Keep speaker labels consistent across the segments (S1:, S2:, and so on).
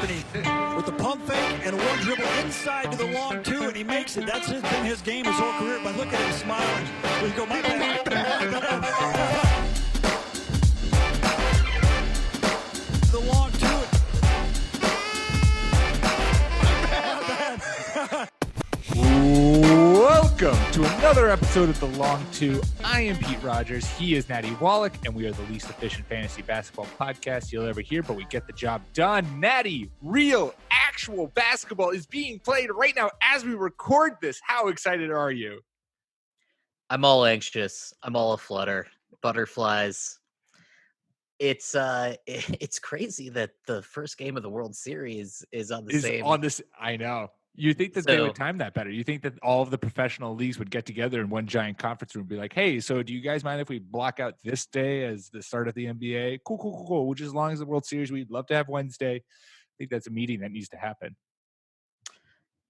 S1: and he with the pump fake and a one dribble inside to the long two, and he makes it. That's been his game his whole career. But look at him smiling. We go, my bad. The long two.
S2: Welcome to another episode of The Long Two. I am Pete Rogers. He is Natty Wallach, and we are the least efficient fantasy basketball podcast you'll ever hear, but we get the job done. Natty, real, actual basketball is being played right now as we record this. How excited are you?
S3: I'm all anxious. I'm all aflutter. Butterflies. It's crazy that the first game of the World Series is on the same.
S2: I know. You think that they would time that better? You think that all of the professional leagues would get together in one giant conference room and be like, hey, so do you guys mind if we block out this day as the start of the NBA? Cool. Which, as long as the World Series, we'd love to have Wednesday. I think that's a meeting that needs to happen.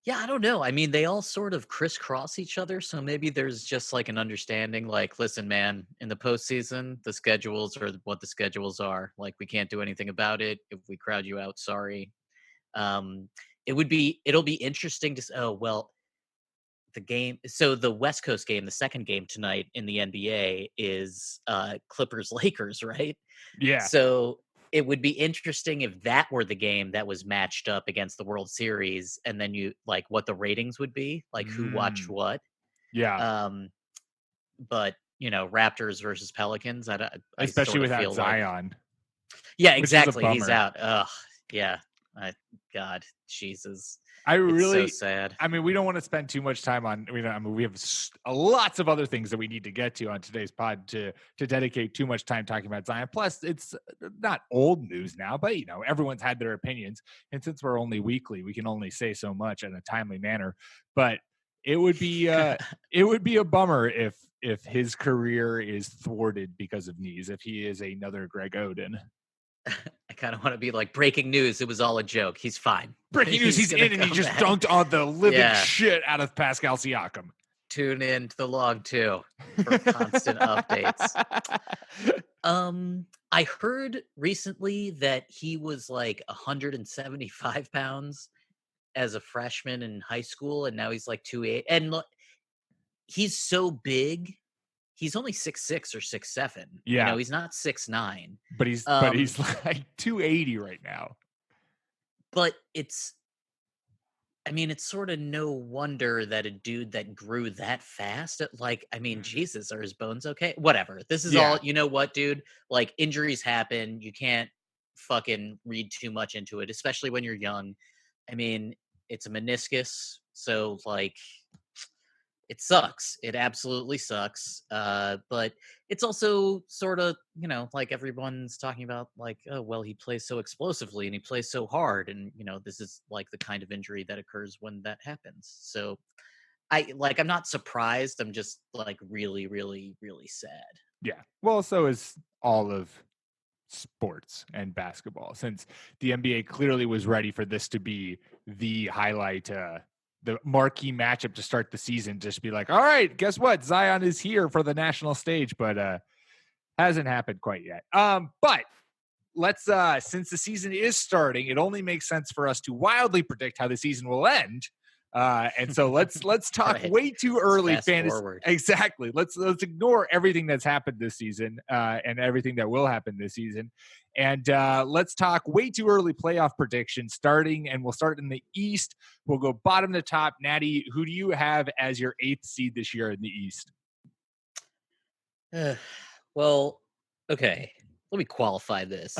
S3: Yeah, I don't know. I mean, they all sort of crisscross each other. So maybe there's just like an understanding like, listen, man, in the postseason, the schedules are what the schedules are. Like, we can't do anything about it. If we crowd you out, sorry. It'll be interesting to the game. So the West Coast game, the second game tonight in the NBA is Clippers Lakers, right?
S2: Yeah.
S3: So it would be interesting if that were the game that was matched up against the World Series, and then you like what the ratings would be, like who watched what.
S2: Yeah.
S3: But you know, Raptors versus Pelicans,
S2: especially
S3: sort of
S2: without Zion.
S3: Yeah, exactly. He's out. Ugh. Yeah. God, Jesus. It's so sad.
S2: I mean, we don't want to spend too much time on. We have lots of other things that we need to get to on today's pod to dedicate too much time talking about Zion. Plus, it's not old news now, but you know, everyone's had their opinions, and since we're only weekly, we can only say so much in a timely manner. But it would be a bummer if his career is thwarted because of knees. If he is another Greg Oden.
S3: I kind of want to be like, breaking news. It was all a joke. He's fine.
S2: Breaking news. He's in and he just dunked on the living shit out of Pascal Siakam.
S3: Tune in to the log too for constant updates. I heard recently that he was like 175 pounds as a freshman in high school, and now he's like 2'8". And look, he's so big. He's only 6'6" or 6'7".
S2: Yeah.
S3: You know, he's not 6'9".
S2: But he's like 280 right now.
S3: But it's sort of no wonder that a dude that grew that fast, Jesus, are his bones okay? Whatever. This is all, you know what, dude? Like, injuries happen. You can't fucking read too much into it, especially when you're young. I mean, it's a meniscus, so like, it sucks. It absolutely sucks. But it's also sort of, you know, like everyone's talking about like, oh, well, he plays so explosively and he plays so hard. And, you know, this is like the kind of injury that occurs when that happens. So I'm not surprised. I'm just like really, really, really sad.
S2: Yeah. Well, so is all of sports and basketball, since the NBA clearly was ready for this to be the highlight, the marquee matchup to start the season. Just be like, all right, guess what? Zion is here for the national stage, but hasn't happened quite yet. But let's, since the season is starting, it only makes sense for us to wildly predict how the season will end. And so let's talk
S3: Right.
S2: way too early fantasy.
S3: Forward.
S2: Exactly. Let's ignore everything that's happened this season and everything that will happen this season. And let's talk way too early playoff predictions starting, and we'll start in the East. We'll go bottom to top. Natty, who do you have as your 8th seed this year in the East?
S3: Well, okay. Let me qualify this.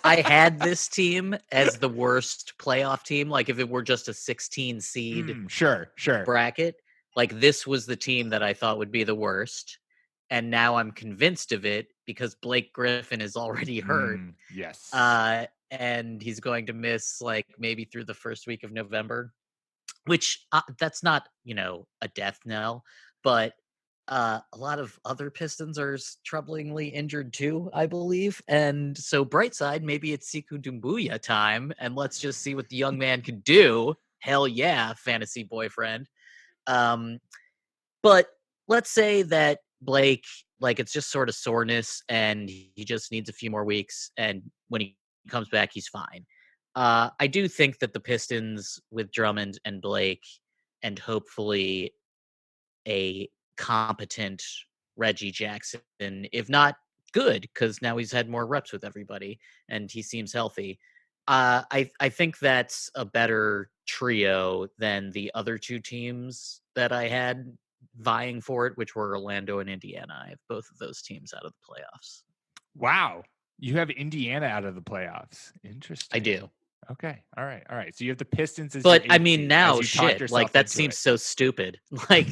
S3: I had this team as the worst playoff team. Like if it were just a 16 seed
S2: sure
S3: bracket, like this was the team that I thought would be the worst. And now I'm convinced of it because Blake Griffin is already hurt.
S2: Yes.
S3: And he's going to miss like maybe through the first week of November, which that's not, you know, a death knell, but a lot of other Pistons are troublingly injured too, I believe. And so bright side, maybe it's Sekou Doumbouya time, and let's just see what the young man can do. Hell yeah, fantasy boyfriend. But let's say that Blake, like it's just sort of soreness and he just needs a few more weeks. And when he comes back, he's fine. I do think that the Pistons with Drummond and Blake, and hopefully a competent Reggie Jackson, if not good, because now he's had more reps with everybody and he seems healthy. I think that's a better trio than the other two teams that I had vying for it, which were Orlando and Indiana. I have both of those teams out of the playoffs.
S2: Wow. You have Indiana out of the playoffs. Interesting.
S3: I do.
S2: Okay. All right. All right. So you have the Pistons as
S3: But
S2: your
S3: I
S2: eighth
S3: mean,
S2: seed, as
S3: now
S2: you talked
S3: shit,
S2: yourself
S3: like that
S2: into
S3: seems
S2: it.
S3: so stupid. Like,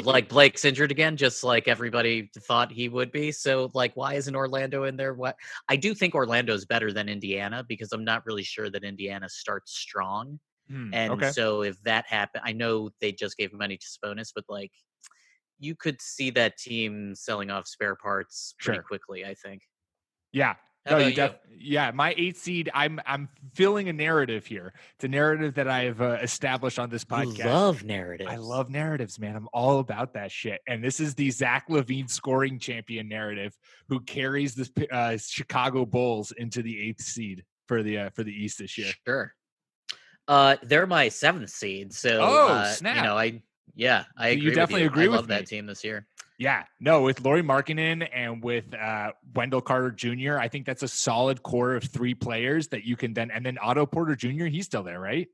S3: like Blake's injured again, just like everybody thought he would be. So, like, why isn't Orlando in there? What I do think Orlando's better than Indiana because I'm not really sure that Indiana starts strong. And
S2: Okay.
S3: so, if that happened, I know they just gave money to Sponis, but like, you could see that team selling off spare parts pretty
S2: Sure.
S3: quickly. I think.
S2: Yeah.
S3: How about you?
S2: Yeah, my 8th seed, I'm filling a narrative here. It's a narrative that I've established on this
S3: You
S2: podcast.
S3: love narratives.
S2: I love narratives, man. I'm all about that shit. And this is the Zach LaVine scoring champion narrative who carries the Chicago Bulls into the 8th seed for the East this year.
S3: Sure. They're my 7th seed, so
S2: snap.
S3: I agree
S2: You definitely
S3: with you.
S2: agree
S3: I
S2: with
S3: love
S2: me.
S3: that team this year.
S2: Yeah, no, with Lauri Markkanen and with Wendell Carter Jr., I think that's a solid core of 3 players that you can then, and then Otto Porter Jr., he's still there, right?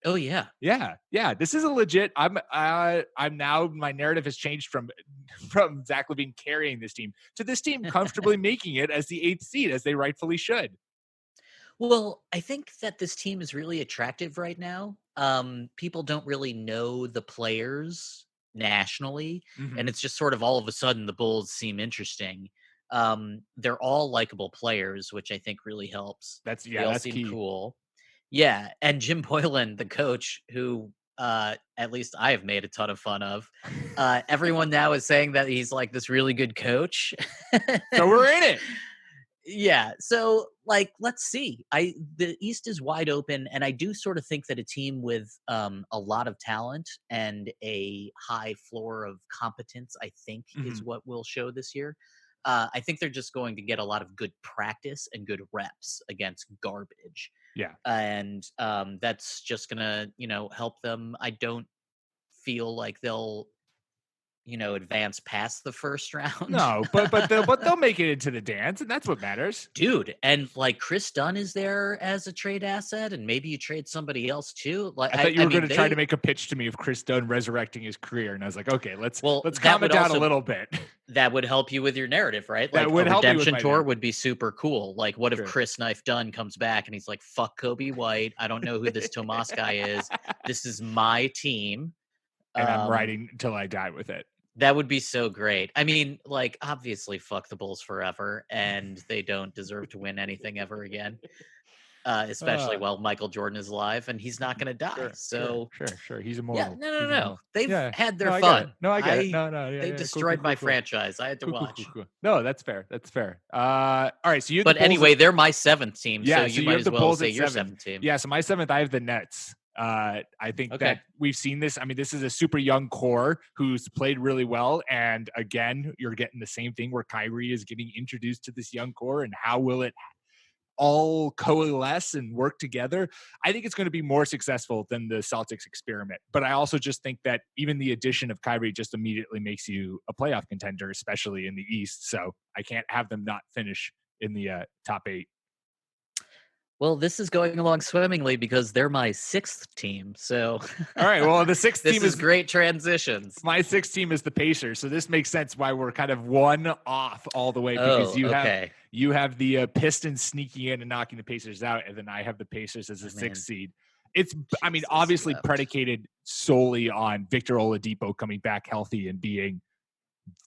S3: Oh yeah.
S2: Yeah. This is a legit. I'm now, my narrative has changed from Zach LaVine carrying this team to this team comfortably making it as the 8th seed, as they rightfully should.
S3: Well, I think that this team is really attractive right now. People don't really know the players nationally, and it's just sort of all of a sudden the Bulls seem interesting. They're all likable players, which I think really helps. They all
S2: That's
S3: seem
S2: key.
S3: cool. Yeah, and Jim Boylan, the coach, who at least I have made a ton of fun of. Everyone now is saying that he's like this really good coach.
S2: So we're in it.
S3: Yeah, so like let's see. The East is wide open, and I do sort of think that a team with a lot of talent and a high floor of competence, I think, is what we'll show this year. I think they're just going to get a lot of good practice and good reps against garbage.
S2: Yeah.
S3: And that's just gonna, help them. I don't feel like they'll, advance past the first round.
S2: No, but they'll make it into the dance, and that's what matters.
S3: Dude, and like Chris Dunn is there as a trade asset, and maybe you trade somebody else too. Like
S2: I thought you were going to try to make a pitch to me of Chris Dunn resurrecting his career, and I was like, okay, let's calm it down a little bit.
S3: That would help you with your narrative, right? Like
S2: That would
S3: a
S2: help
S3: redemption tour would be super cool. Like, what if
S2: Sure.
S3: Chris Knife Dunn comes back and he's like, "Fuck Kobe White. I don't know who this Tomas guy is. This is my team,
S2: and I'm riding until I die with it."
S3: That would be so great. I mean, like, obviously, fuck the Bulls forever, and they don't deserve to win anything ever again. Especially while Michael Jordan is alive, and he's not going to die.
S2: Sure. He's immortal.
S3: Yeah, no. They've had their
S2: I
S3: fun.
S2: Get it. No, I get it. No.
S3: They destroyed my franchise. I had to watch.
S2: Cool. No, that's fair. All right. So
S3: but anyway, they're my 7th team.
S2: Yeah,
S3: so you might as well say your 7th team.
S2: Yeah. So my 7th, I have the Nets. I think that we've seen this. I mean, this is a super young core who's played really well. And again, you're getting the same thing where Kyrie is getting introduced to this young core, and how will it all coalesce and work together? I think it's going to be more successful than the Celtics experiment. But I also just think that even the addition of Kyrie just immediately makes you a playoff contender, especially in the East. So I can't have them not finish in the top 8.
S3: Well, this is going along swimmingly because they're my 6th team. So,
S2: all right. Well, the 6th team
S3: is great transitions.
S2: My 6th team is the Pacers, so this makes sense why we're kind of one off all the way, because you have the Pistons sneaking in and knocking the Pacers out, and then I have the Pacers as a 6th seed. It's, obviously predicated solely on Victor Oladipo coming back healthy and being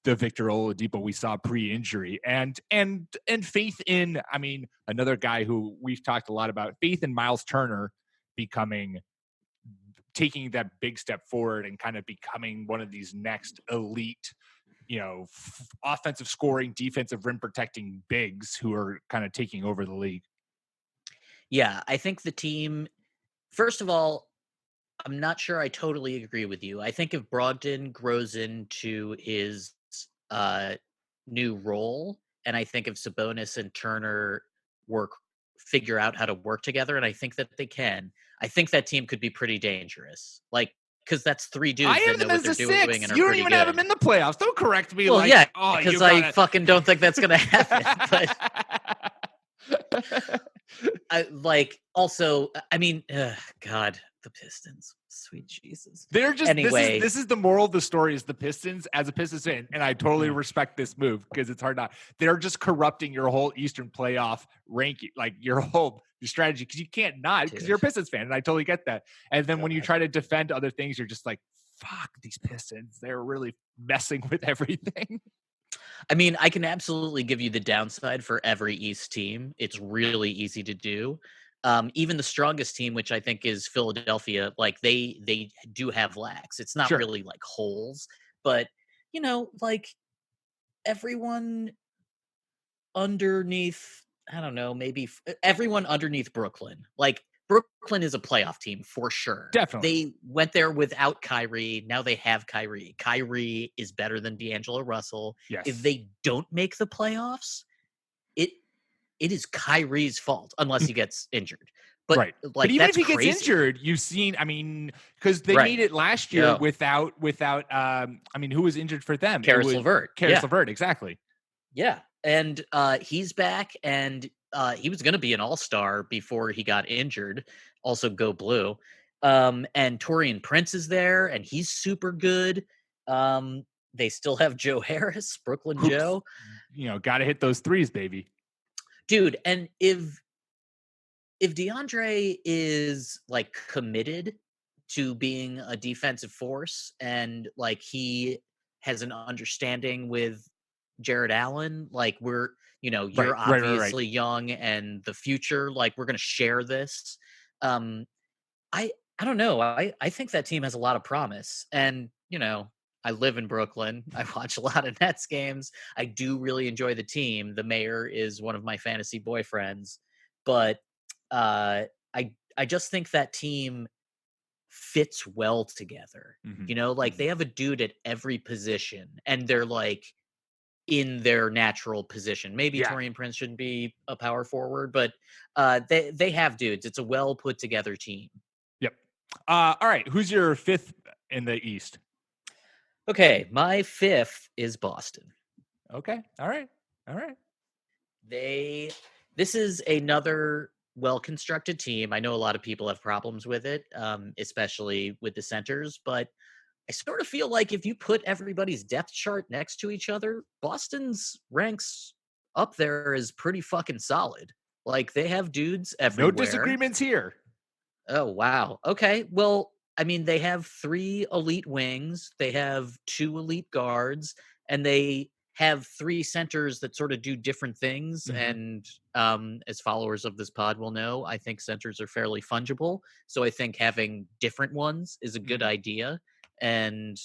S2: the Victor Oladipo we saw pre-injury, and faith in, another guy who we've talked a lot about, faith in Miles Turner taking that big step forward and kind of becoming one of these next elite, offensive scoring, defensive rim protecting bigs who are kind of taking over the league.
S3: Yeah, I think the team, first of all, I'm not sure I totally agree with you. I think if Brogdon grows into his new role, and I think if Sabonis and Turner work figure out how to work together, and I think that they can. I think that team could be pretty dangerous. Like, because that's three
S2: I
S3: dudes that
S2: have
S3: know
S2: them
S3: what
S2: as
S3: they're
S2: a
S3: doing
S2: 6.
S3: and are
S2: You don't
S3: pretty
S2: even
S3: good.
S2: have them in the playoffs. Don't correct me.
S3: Well,
S2: like,
S3: yeah,
S2: oh, you
S3: because I
S2: gotta.
S3: fucking don't think that's gonna happen. But I like also. I mean, God, the Pistons, sweet Jesus.
S2: They're just
S3: Anyway,
S2: this is the moral of the story is the Pistons as a Pistons fan, and I totally
S3: Mm.
S2: respect this move because it's hard not. They're just corrupting your whole Eastern playoff ranking, like your strategy, because you can't not because you're a
S3: Dude.
S2: Pistons fan, and I totally get that. And then when you
S3: God.
S2: try to defend other things, you're just like, fuck these Pistons. They're really messing with everything.
S3: I mean, I can absolutely give you the downside for every East team. It's really easy to do. Even the strongest team, which I think is Philadelphia, like they do have lacks. It's not
S2: Sure.
S3: really like holes, but like everyone underneath, I don't know, maybe everyone underneath Brooklyn. Like Brooklyn is a playoff team for sure.
S2: Definitely.
S3: They went there without Kyrie. Now they have Kyrie. Kyrie is better than D'Angelo Russell.
S2: Yes.
S3: If they don't make the playoffs, it is Kyrie's fault unless he gets injured. But
S2: right.
S3: like,
S2: but even
S3: that's
S2: if he
S3: crazy.
S2: gets injured, you've seen, I mean, because they
S3: Right.
S2: made it last year
S3: Yeah.
S2: without I mean, who was injured for them?
S3: Karis LeVert.
S2: Karis LeVert, exactly.
S3: Yeah. And he's back, and he was going to be an all-star before he got injured. Also go blue. And Taurean Prince is there, and he's super good. They still have Joe Harris, Brooklyn
S2: Who's,
S3: Joe.
S2: Got to hit those threes, baby.
S3: Dude, and if DeAndre is like committed to being a defensive force and like he has an understanding with Jared Allen, like you're
S2: Right.
S3: obviously young and the future, like we're going to share this. I don't know. I think that team has a lot of promise, and I live in Brooklyn. I watch a lot of Nets games. I do really enjoy the team. The mayor is one of my fantasy boyfriends, but uh, I just think that team fits well together.
S2: Mm-hmm.
S3: Like they have a dude at every position, and they're like in their natural position. Maybe Taurean Prince shouldn't be a power forward, but they have dudes. It's a well put together team.
S2: Yep. All right. Who's your 5th in the East?
S3: Okay, my 5th is Boston.
S2: Okay. All right.
S3: This is another well-constructed team. I know a lot of people have problems with it, especially with the centers, but I sort of feel like if you put everybody's depth chart next to each other, Boston's ranks up there is pretty fucking solid. Like they have dudes everywhere.
S2: No disagreements here.
S3: Oh, wow. Okay. Well, I mean, they have 3 elite wings, they have 2 elite guards, and they have 3 centers that sort of do different things.
S2: Mm-hmm.
S3: And as followers of this pod will know, I think centers are fairly fungible. So I think having different ones is a good idea. And,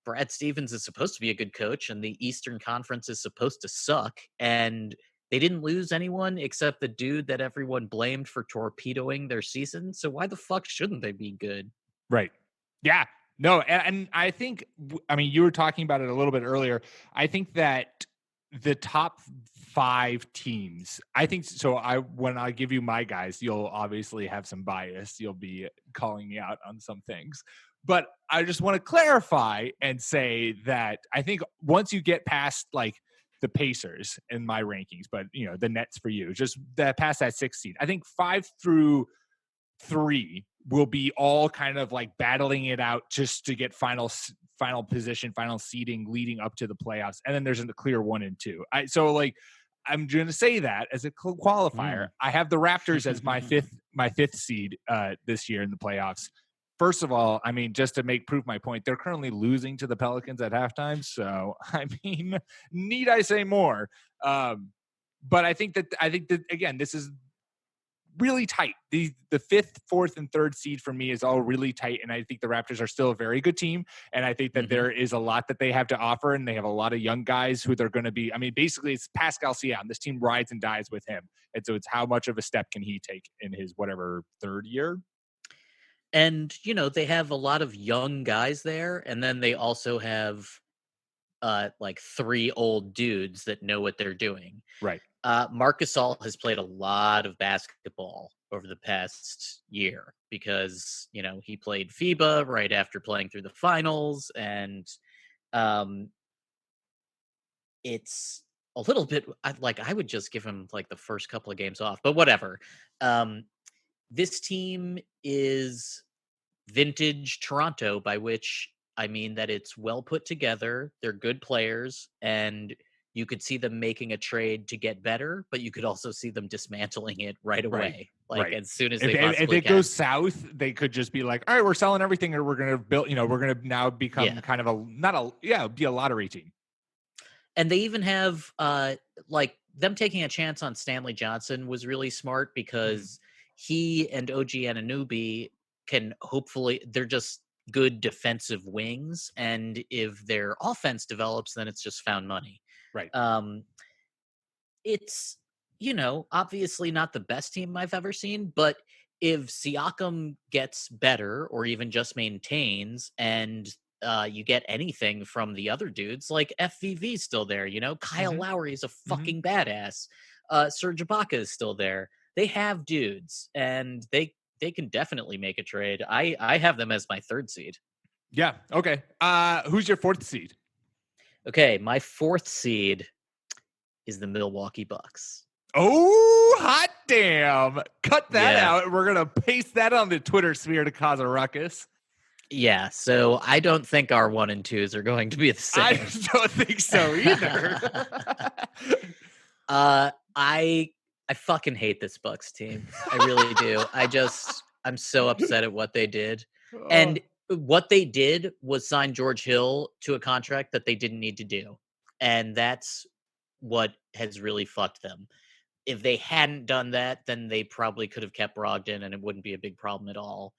S3: Brad Stevens is supposed to be a good coach, and the Eastern Conference is supposed to suck. And they didn't lose anyone except the dude that everyone blamed for torpedoing their season. So why the fuck shouldn't they be good?
S2: Right. Yeah. No, and I think, I mean, you were talking about it a little bit earlier. I think that the top 5 teams, I think so. When I give you my guys, you'll obviously have some bias. You'll be calling me out on some things. But I just want to clarify and say that I think once you get past like the Pacers in my rankings, but the Nets for you, just that past that 6 seed, I think 5 through 3 will be all kind of like battling it out just to get final position, final seeding leading up to the playoffs. And then there's a clear 1 and 2. I'm going to say that as a qualifier. I have the Raptors as my fifth seed this year in the playoffs. First of all, I mean, just to prove my point, they're currently losing to the Pelicans at halftime. So, I mean, need I say more? But I think that again, this is really tight. The 5th, 4th, and 3rd seed for me is all really tight, and I think the Raptors are still a very good team, and I think that there is a lot that they have to offer, and they have a lot of young guys who they're going to be. I mean, basically, it's Pascal Siakam. This team rides and dies with him, and so it's how much of a step can he take in his 3rd year.
S3: And they have a lot of young guys there, and then they also have like 3 old dudes that know what they're doing.
S2: Right.
S3: Marc Gasol has played a lot of basketball over the past year because, he played FIBA right after playing through the finals, and um, it's a little bit I would just give him like the first couple of games off, but whatever. Um, this team is vintage Toronto, by which I mean that it's well put together. They're good players, and you could see them making a trade to get better, but you could also see them dismantling it right
S2: Right.
S3: away,
S2: Right.
S3: as soon as
S2: If,
S3: they
S2: if
S3: possibly
S2: it
S3: can.
S2: goes south, they could just be like, all right, we're selling everything and we're going to build, we're going to now become kind of be a lottery team.
S3: And they even have them taking a chance on Stanley Johnson was really smart because he and OG Anunoby can hopefully they're just good defensive wings, and if their offense develops, then it's just found money.
S2: Right.
S3: It's obviously not the best team I've ever seen, but if Siakam gets better or even just maintains, and you get anything from the other dudes, like FVV's still there, Kyle Lowry is a fucking badass. Serge Ibaka is still there. They have dudes, and they can definitely make a trade. I have them as my 3rd seed.
S2: Yeah. Okay. Who's your 4th seed?
S3: Okay, my 4th seed is the Milwaukee Bucks.
S2: Oh, hot damn. Cut that
S3: Yeah.
S2: out. We're going to paste that on the Twitter sphere to cause a ruckus.
S3: Yeah, so I don't think our 1 and 2s are going to be the same.
S2: I don't think so either.
S3: I fucking hate this Bucks team. I really do. I'm so upset at what they did. And what they did was sign George Hill to a contract that they didn't need to do. And that's what has really fucked them. If they hadn't done that, then they probably could have kept Brogdon and it wouldn't be a big problem at all.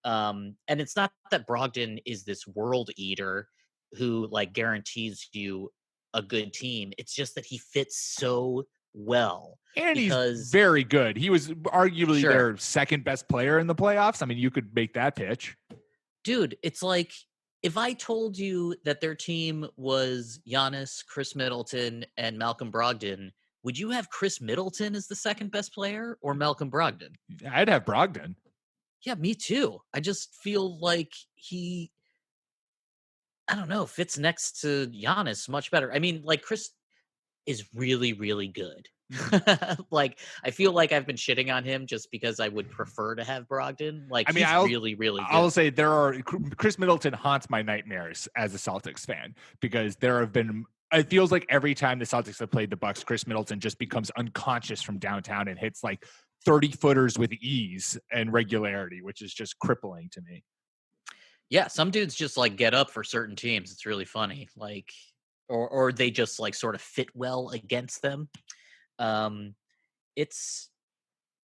S3: And it's not that Brogdon is this world eater who guarantees you a good team. It's just that he fits so well.
S2: And
S3: because
S2: he's very good. He was arguably
S3: Sure.
S2: their 2nd best player in the playoffs. I mean, you could make that pitch.
S3: Dude, it's like if I told you that their team was Giannis, Chris Middleton, and Malcolm Brogdon, would you have Chris Middleton as the 2nd best player or Malcolm Brogdon?
S2: I'd have Brogdon.
S3: Yeah, me too. I just feel like he, I don't know, fits next to Giannis much better. I mean, Chris is really, really good. I feel like I've been shitting on him just because I would prefer to have Brogdon. He's really, really good.
S2: I'll say Chris Middleton haunts my nightmares as a Celtics fan because it feels like every time the Celtics have played the Bucks, Chris Middleton just becomes unconscious from downtown and hits 30-footers with ease and regularity, which is just crippling to me.
S3: Yeah, some dudes just get up for certain teams. It's really funny. Or they just sort of fit well against them.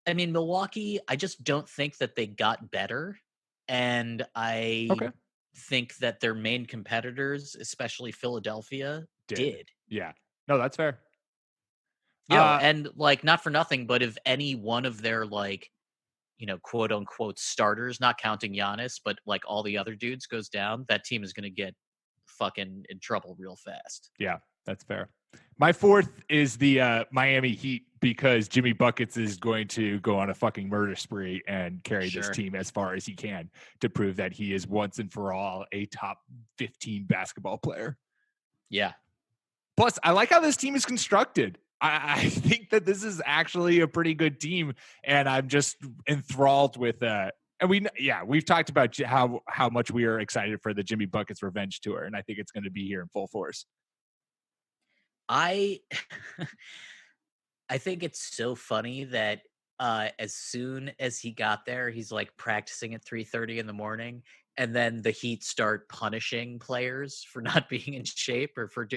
S3: Milwaukee, I just don't think that they got better. And I think that their main competitors, especially Philadelphia, did.
S2: Yeah. No, that's fair.
S3: And not for nothing, but if any one of their quote unquote starters, not counting Giannis, but all the other dudes goes down, that team is going to get fucking in trouble real fast.
S2: Yeah, that's fair. My 4th is the Miami Heat because Jimmy Buckets is going to go on a fucking murder spree and carry this team as far as he can to prove that he is once and for all a top 15 basketball player.
S3: Yeah.
S2: Plus, I like how this team is constructed. I think that this is actually a pretty good team, and I'm just enthralled with and we've talked about how much we are excited for the Jimmy Buckets revenge tour, and I think it's going to be here in full force.
S3: I think it's so funny that as soon as he got there, he's practicing at 3:30 in the morning, and then the Heat start punishing players for not being in shape or for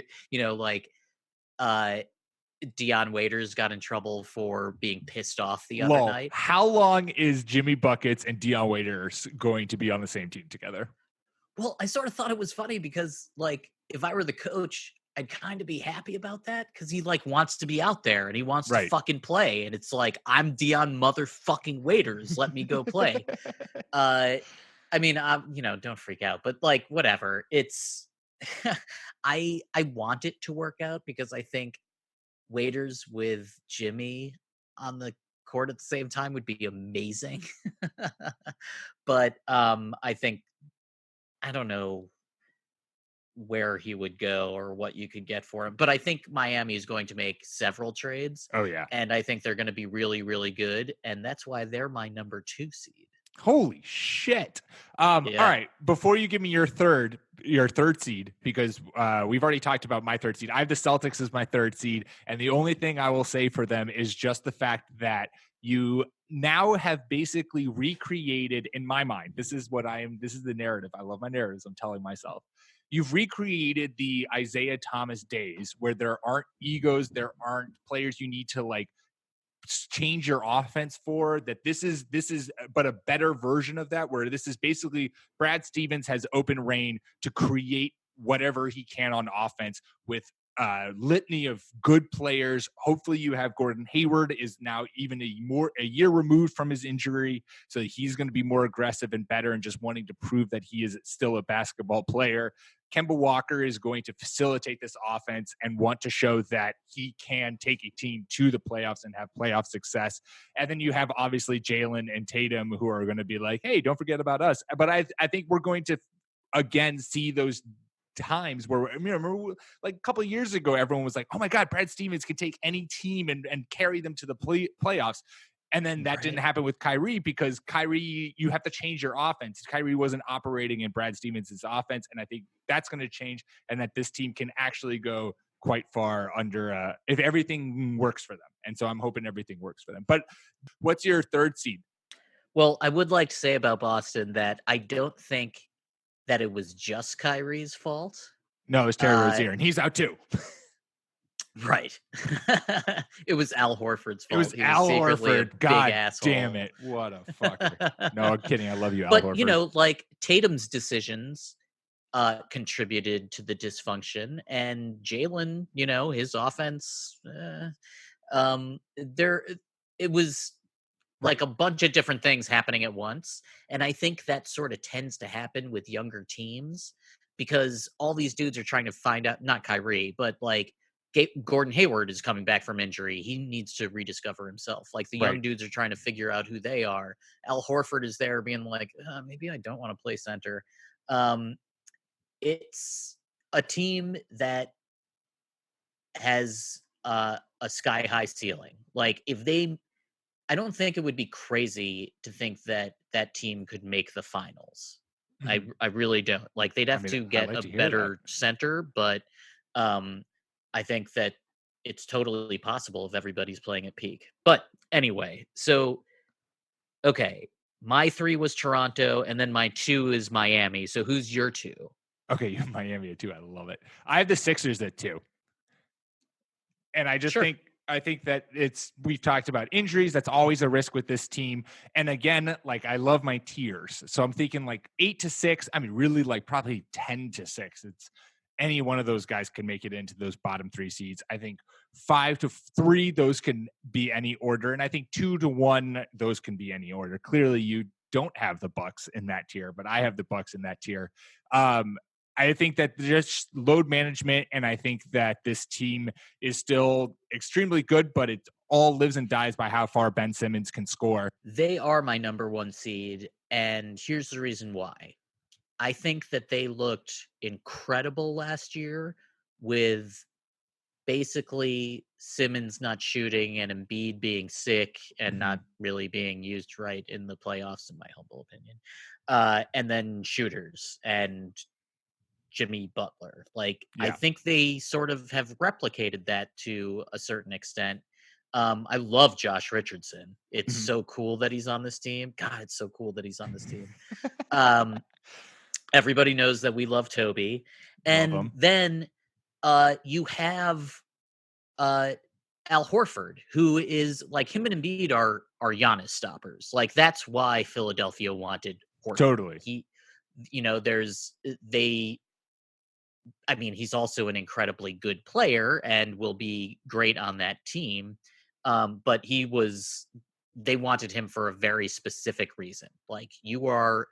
S3: Dion Waiters got in trouble for being pissed off the other night.
S2: How long is Jimmy Buckets and Dion Waiters going to be on the same team together?
S3: Well, I sort of thought it was funny because if I were the coach, I'd kind of be happy about that because he wants to be out there and he wants to fucking play. And it's I'm Dion motherfucking Waiters. Let me go play. Don't freak out, but whatever. It's I want it to work out because I think Waiters with Jimmy on the court at the same time would be amazing. But I think I don't know where he would go or what you could get for him. But I think Miami is going to make several trades,
S2: Oh yeah.
S3: and I think they're going to be really, really good, and that's why they're my number 2 seed.
S2: Holy shit.
S3: Yeah.
S2: All right. Before you give me your third seed, because we've already talked about my third seed. I have the Celtics as my third seed. And the only thing I will say for them is just the fact that you now have basically recreated in my mind. This is the narrative. I love my narratives. I'm telling myself. You've recreated the Isaiah Thomas days where there aren't egos, there aren't players you need to like change your offense for. That this is but a better version of that, where this is basically Brad Stevens has open reign to create whatever he can on offense with litany of good players. Hopefully you have Gordon Hayward is now even a year removed from his injury, so he's going to be more aggressive and better and just wanting to prove that he is still a basketball player. Kemba Walker is going to facilitate this offense and want to show that he can take a team to the playoffs and have playoff success. And then you have obviously Jalen and Tatum who are going to be like, hey, don't forget about us. But I think we're going to again see those times where, I mean, remember like a couple of years ago, everyone was like, oh my God, Brad Stevens can take any team and carry them to the playoffs. And then that didn't happen with Kyrie because Kyrie, you have to change your offense. Kyrie wasn't operating in Brad Stevens' offense. And I think that's going to change and that this team can actually go quite far under if everything works for them. And so I'm hoping everything works for them. But what's your third seed?
S3: Well, I would like to say about Boston that I don't think that it was just Kyrie's fault.
S2: No, it's Terry Rozier, and he's out too.
S3: Right. It was Al Horford's fault.
S2: It was Al Horford. God damn it. What a fucker. No, I'm kidding. I love you, Al Horford.
S3: But, you know, like Tatum's decisions contributed to the dysfunction, and Jalen, you know, his offense, it was like a bunch of different things happening at once. And I think that sort of tends to happen with younger teams because all these dudes are trying to find out, not Kyrie, but like Gordon Hayward is coming back from injury. He needs to rediscover himself. Like the young dudes are trying to figure out who they are. Al Horford is there being like, maybe I don't want to play center. It's a team that has a sky high ceiling. Like I don't think it would be crazy to think that that team could make the finals. Mm-hmm. I really don't. Like they'd have to get a better center, but I think that it's totally possible if everybody's playing at peak. But anyway, so okay, my 3 was Toronto, and then my 2 is Miami. So who's your 2?
S2: Okay, you have Miami at 2. I love it. I have the Sixers at 2. And I just think that we've talked about injuries. That's always a risk with this team. And again, like I love my tiers. So I'm thinking like 8-6. I mean, really like probably 10-6. It's any one of those guys can make it into those bottom 3 seeds. I think 5-3, those can be any order. And I think 2-1, those can be any order. Clearly you don't have the Bucks in that tier, but I have the Bucks in that tier. I think that just load management, and I think that this team is still extremely good, but it all lives and dies by how far Ben Simmons can score.
S3: They are my number 1 seed, and here's the reason why. I think that they looked incredible last year with basically Simmons not shooting and Embiid being sick and not really being used right in the playoffs, in my humble opinion. And then shooters and Jimmy Butler. Like, I think they sort of have replicated that to a certain extent. I love Josh Richardson. It's so cool that he's on this team. God, it's so cool that he's on this team. Everybody knows that we love Toby. And then you have Al Horford, who is like him and Embiid are Giannis stoppers. Like that's why Philadelphia wanted Horford.
S2: Totally.
S3: I mean, he's also an incredibly good player and will be great on that team. But they wanted him for a very specific reason. Like you are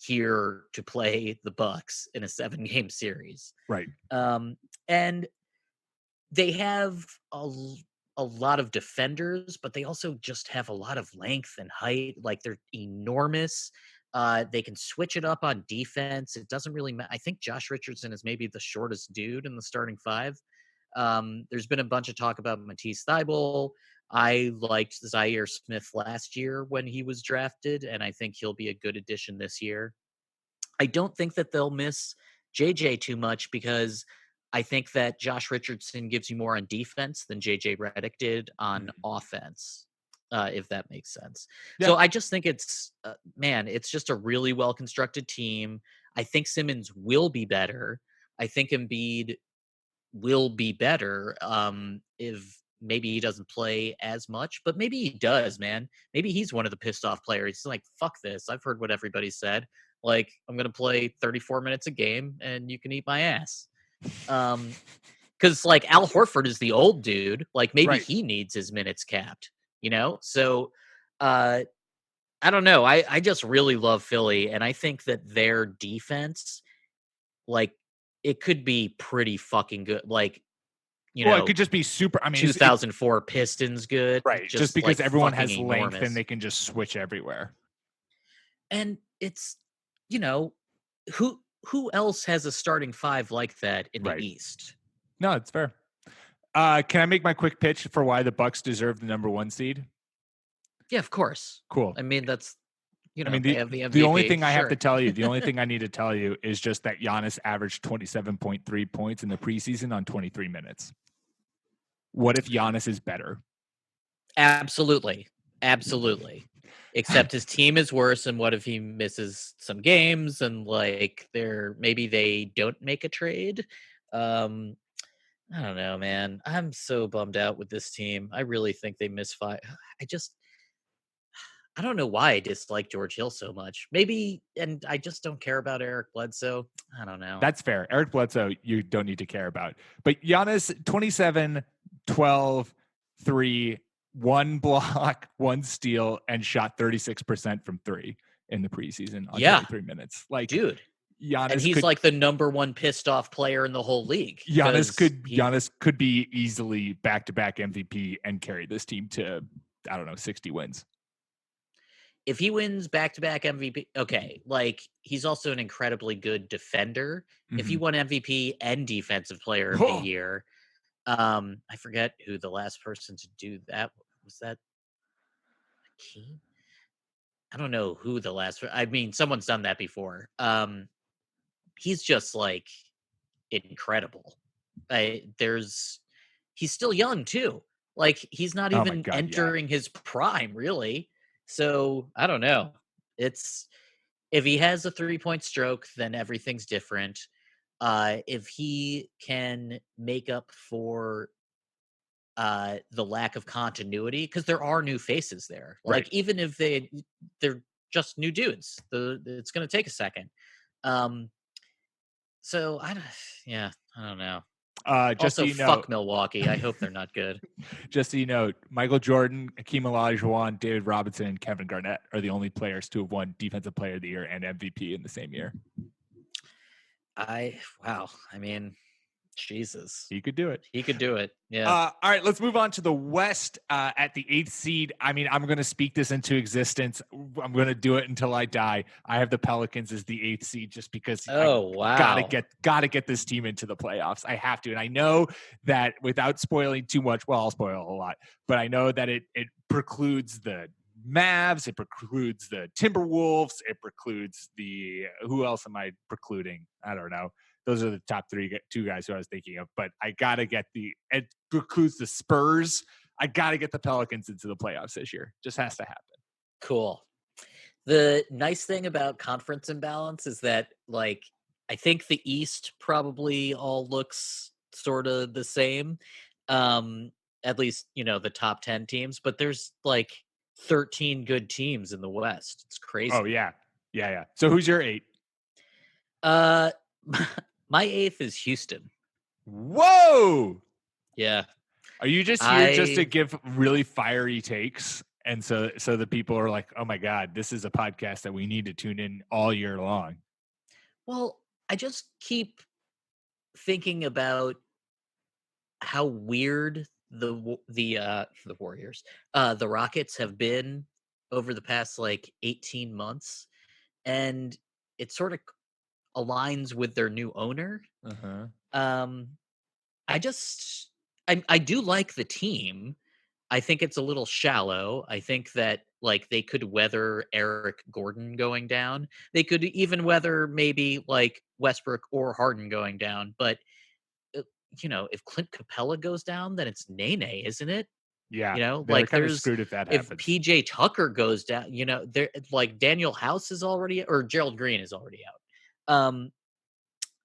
S3: here to play the Bucks in a 7-game series.
S2: Right.
S3: And they have a lot of defenders, but they also just have a lot of length and height. Like they're enormous. They can switch it up on defense. It doesn't really matter. I think Josh Richardson is maybe the shortest dude in the starting five. There's been a bunch of talk about Matisse Thybulle. I liked Zaire Smith last year when he was drafted, and I think he'll be a good addition this year. I don't think that they'll miss JJ too much because I think that Josh Richardson gives you more on defense than JJ Redick did on offense, if that makes sense.
S2: Yeah.
S3: So I just think it's, man, it's just a really well constructed team. I think Simmons will be better. I think Embiid will be better if maybe he doesn't play as much, but maybe he does, man. Maybe he's one of the pissed off players. He's like, fuck this. I've heard what everybody said. Like, I'm going to play 34 minutes a game and you can eat my ass. Because, like, Al Horford is the old dude. Like, maybe he needs his minutes capped, you know? So, I don't know. I just really love Philly. And I think that their defense, like, it could be pretty fucking good. Like, you know,
S2: it could just be super. I mean,
S3: 2004 Pistons good.
S2: Right. Just because
S3: like,
S2: everyone has
S3: enormous.
S2: length and they can just switch everywhere.
S3: And it's, you know, who else has a starting five like that in the East?
S2: No, it's fair. Can I make my quick pitch for why the Bucks deserve the number 1 seed?
S3: Yeah, of course.
S2: Cool.
S3: I mean, that's, you know,
S2: I mean,
S3: they have the MVP.
S2: The only thing I have to tell you, the only thing I need to tell you is just that Giannis averaged 27.3 points in the preseason on 23 minutes. What if Giannis is better?
S3: Absolutely. Absolutely. Except his team is worse, and what if he misses some games and like maybe they don't make a trade? I don't know, man. I'm so bummed out with this team. I really think they misfire. I don't know why I dislike George Hill so much. Maybe, and I just don't care about Eric Bledsoe. I don't know.
S2: That's fair. Eric Bledsoe, you don't need to care about. But Giannis, 27, 12, 3, 1 block, 1 steal, and shot 36% from 3 in the preseason on 23 minutes. Like,
S3: dude.
S2: Giannis,
S3: and he's like the number 1 pissed off player in the whole league.
S2: Giannis could be easily back-to-back MVP and carry this team to, I don't know, 60 wins.
S3: If he wins back-to-back MVP, okay, like he's also an incredibly good defender. Mm-hmm. If he won MVP and Defensive Player of the Year, I forget who the last person to do that was. That Hakeem? I don't know who the last. I mean, someone's done that before. He's just like incredible. He's still young too. Like he's not even entering his prime, really. So I don't know. It's if he has a 3-point stroke, then everything's different. If he can make up for the lack of continuity, because there are new faces there. Like even if they're just new dudes, it's going to take a second. So I don't know.
S2: Just
S3: also,
S2: so you know,
S3: fuck Milwaukee. I hope they're not good.
S2: Just so you know, Michael Jordan, Hakeem Olajuwon, David Robinson, and Kevin Garnett are the only players to have won Defensive Player of the Year and MVP in the same year.
S3: Wow. I mean, Jesus.
S2: He could do it.
S3: He could do it. Yeah.
S2: All right, let's move on to the West at the 8th seed. I mean, I'm going to speak this into existence. I'm going to do it until I die. I have the Pelicans as the 8th seed just because
S3: wow.
S2: Gotta get this team into the playoffs. I have to. And I know that without spoiling too much, well, I'll spoil a lot, but I know that it precludes the Mavs, it precludes the Timberwolves, it precludes who else am I precluding? I don't know. Those are the top 2 guys who I was thinking of, but I got to get it precludes the Spurs. I got to get the Pelicans into the playoffs this year. Just has to happen.
S3: Cool. The nice thing about conference imbalance is that, like, I think the East probably all looks sort of the same. At least, you know, the top 10 teams, but there's like 13 good teams in the West. It's crazy.
S2: Oh, yeah. Yeah. So who's your 8?
S3: My 8th is Houston.
S2: Whoa!
S3: Yeah.
S2: Are you just here just to give really fiery takes? And so the people are like, oh my God, this is a podcast that we need to tune in all year long.
S3: Well, I just keep thinking about how weird the Warriors, the Rockets have been over the past like 18 months, and it sort of aligns with their new owner.
S2: Uh-huh.
S3: Um, I just I do like the team. I think it's a little shallow. I think that like they could weather Eric Gordon going down. They could even weather maybe like Westbrook or Harden going down. But uh, if Clint Capella goes down, then it's Nene, isn't it?
S2: Yeah, they're
S3: Like
S2: kind of
S3: there's
S2: screwed if that
S3: if
S2: happens.
S3: PJ Tucker goes down, there like Daniel House is already or Gerald Green is already out.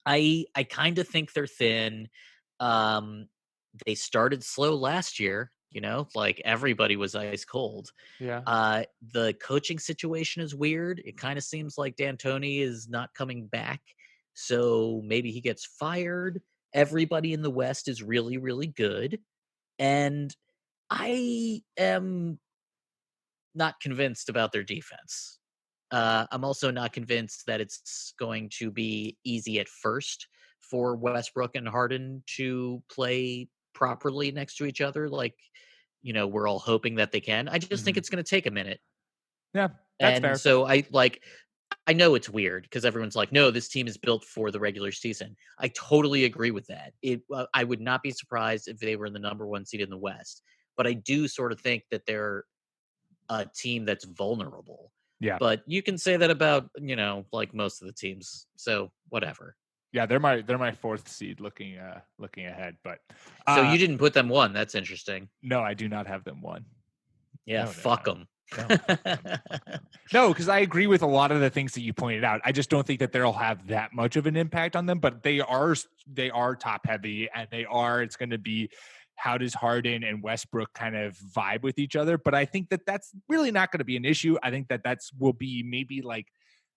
S3: I kind of think they're thin. Um, they started slow last year, like everybody was ice cold.
S2: Yeah.
S3: The coaching situation is weird. It kind of seems like D'Antoni is not coming back, so maybe he gets fired. Everybody in the West is really, really good, and I am not convinced about their defense. I'm also not convinced that it's going to be easy at first for Westbrook and Harden to play properly next to each other. Like, we're all hoping that they can. I just think
S2: Mhm.
S3: it's going to take a minute.
S2: Yeah, that's
S3: And
S2: fair.
S3: so I know it's weird because everyone's like, no, this team is built for the regular season. I totally agree with that. I would not be surprised if they were the number one seed in the West, but I do sort of think that they're a team that's vulnerable.
S2: Yeah.
S3: But you can say that about, like most of the teams. So whatever.
S2: Yeah, they're my fourth seed looking ahead, but
S3: So you didn't put them one. That's interesting.
S2: no, I do not have them one.
S3: Yeah,
S2: No, no,
S3: fuck
S2: no.
S3: them.
S2: No, fuck them, fuck them. No, because I agree with a lot of the things that you pointed out. I just don't think that they'll have that much of an impact on them. But they are top heavy, and it's going to be how does Harden and Westbrook kind of vibe with each other. But I think that that's really not going to be an issue. I think that will be maybe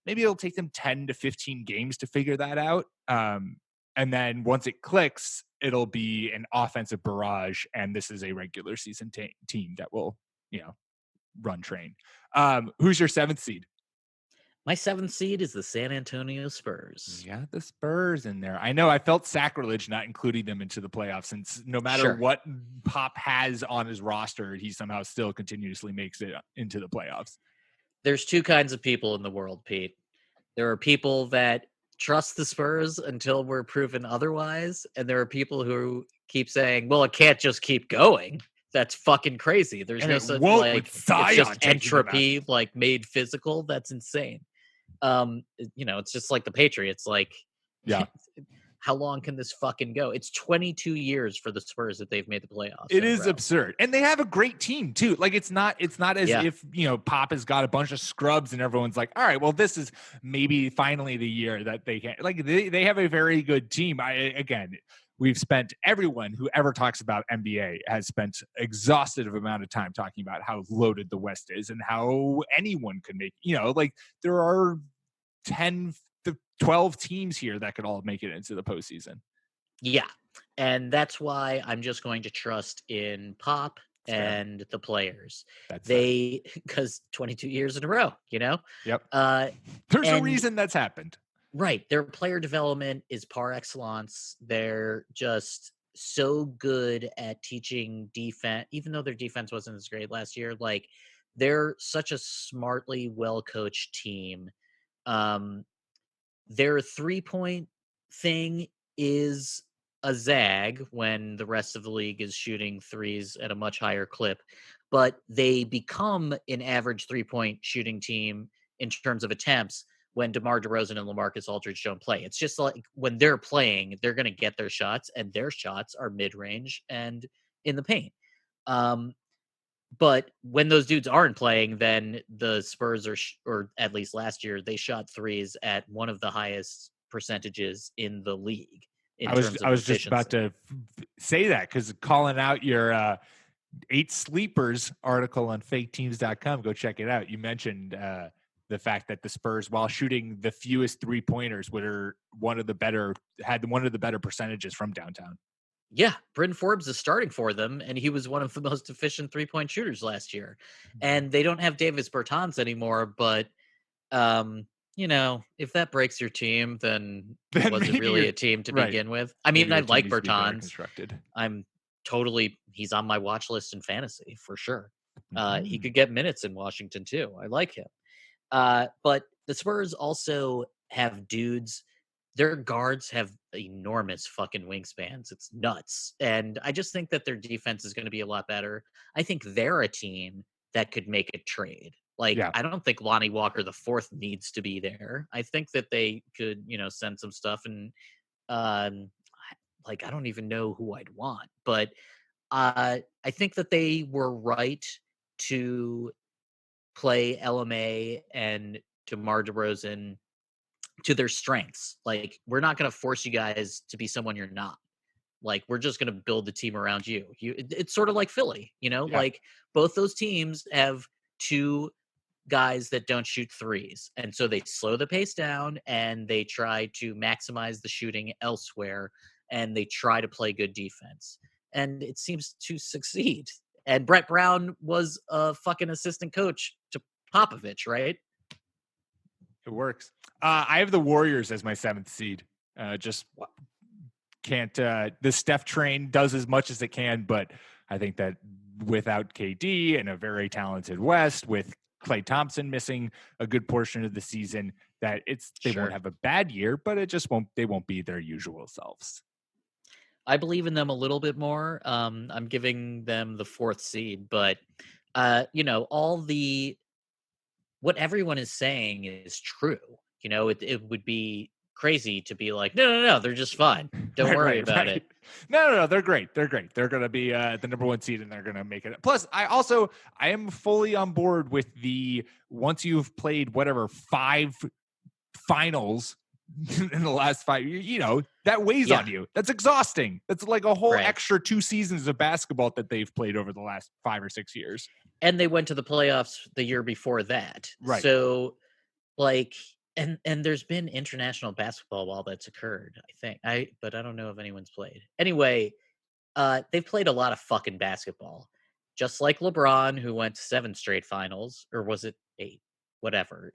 S2: it'll take them 10 to 15 games to figure that out. And then once it clicks, it'll be an offensive barrage, and this is a regular season team that will run train. Who's your seventh seed?
S3: My seventh seed is the San Antonio Spurs.
S2: You got the Spurs in there. I know I felt sacrilege not including them into the playoffs, since no matter
S3: Sure.
S2: what Pop has on his roster, he somehow still continuously makes it into the playoffs.
S3: There's two kinds of people in the world, Pete. There are people that trust the Spurs until we're proven otherwise, and there are people who keep saying, "Well, it can't just keep going." That's fucking crazy. There's
S2: And
S3: no
S2: it
S3: such
S2: won't with
S3: it's
S2: Zion
S3: just
S2: taking them out.
S3: entropy like made physical. That's insane. It's just like the Patriots. Like,
S2: Yeah.
S3: how long can this fucking go? It's 22 years for the Spurs that they've made the playoffs.
S2: It is absurd. And they have a great team too. Like it's not as if, Pop has got a bunch of scrubs and everyone's like, all right, well, this is maybe finally the year that they can, like, they have a very good team. Everyone who ever talks about NBA has spent exhaustive amount of time talking about how loaded the West is and how anyone could make, like there are 10 to 12 teams here that could all make it into the postseason.
S3: Yeah. And that's why I'm just going to trust in Pop and the players. Because 22 years in a row,
S2: Yep. There's a reason that's happened.
S3: Right. Their player development is par excellence. They're just so good at teaching defense, even though their defense wasn't as great last year. Like, they're such a smartly well coached team. Their 3-point thing is a zag when the rest of the league is shooting threes at a much higher clip, but they become an average 3-point shooting team in terms of attempts when DeMar DeRozan and LaMarcus Aldridge don't play. It's just like when they're playing, they're going to get their shots, and their shots are mid-range and in the paint. But when those dudes aren't playing, then the Spurs or at least last year, they shot threes at one of the highest percentages in the league. I
S2: was just about to say that, because calling out your 8 sleepers article on faketeams.com, go check it out. You mentioned the fact that the Spurs, while shooting the fewest 3-pointers, had one of the better percentages from downtown.
S3: Yeah, Bryn Forbes is starting for them, and he was one of the most efficient 3-point shooters last year. And they don't have Davis Bertans anymore, but if that breaks your team, then
S2: Then
S3: was it
S2: maybe
S3: really
S2: you're
S3: a team to
S2: right.
S3: begin with? I mean,
S2: Maybe
S3: I
S2: your team
S3: like
S2: needs to be better
S3: Bertans.
S2: constructed.
S3: He's on my watch list in fantasy for sure. He
S2: Mhm.
S3: could get minutes in Washington too. I like him. But the Spurs also have dudes. Their guards have enormous fucking wingspans. It's nuts. And I just think that their defense is going to be a lot better. I think they're a team that could make a trade. Like,
S2: Yeah.
S3: I don't think Lonnie Walker the fourth needs to be there. I think that they could, send some stuff and um like I don't even know who I'd want, but I think that they were right to play LMA and DeMar DeRozan to their strengths. Like, we're not going to force you guys to be someone you're not. Like, we're just going to build the team around you. It's sort of like Philly,
S2: Yeah.
S3: like both those teams have two guys that don't shoot threes. And so they slow the pace down and they try to maximize the shooting elsewhere and they try to play good defense. And it seems to succeed. And Brett Brown was a fucking assistant coach to Popovich, right?
S2: It works. I have the Warriors as my 7th seed. Just can't. The Steph train does as much as it can, but I think that without KD and a very talented West, with Klay Thompson missing a good portion of the season, that they won't
S3: Sure.
S2: have a bad year, but it just won't. They won't be their usual selves.
S3: I believe in them a little bit more. I'm giving them the 4th seed, but what everyone is saying is true. It would be crazy to be like, no, they're just fine. Don't worry about it.
S2: No, they're great. They're great. They're going to be the number 1 seed, and they're going to make it. Plus, I am fully on board with once you've played whatever 5 finals in the last 5 years, that weighs on you. That's exhausting. That's like a whole extra 2 seasons of basketball that they've played over the last 5 or 6 years.
S3: And they went to the playoffs the year before that.
S2: Right.
S3: So and there's been international basketball while that's occurred, I think. But I don't know if anyone's played. Anyway, they've played a lot of fucking basketball. Just like LeBron, who went to 7 straight finals, or was it 8? Whatever.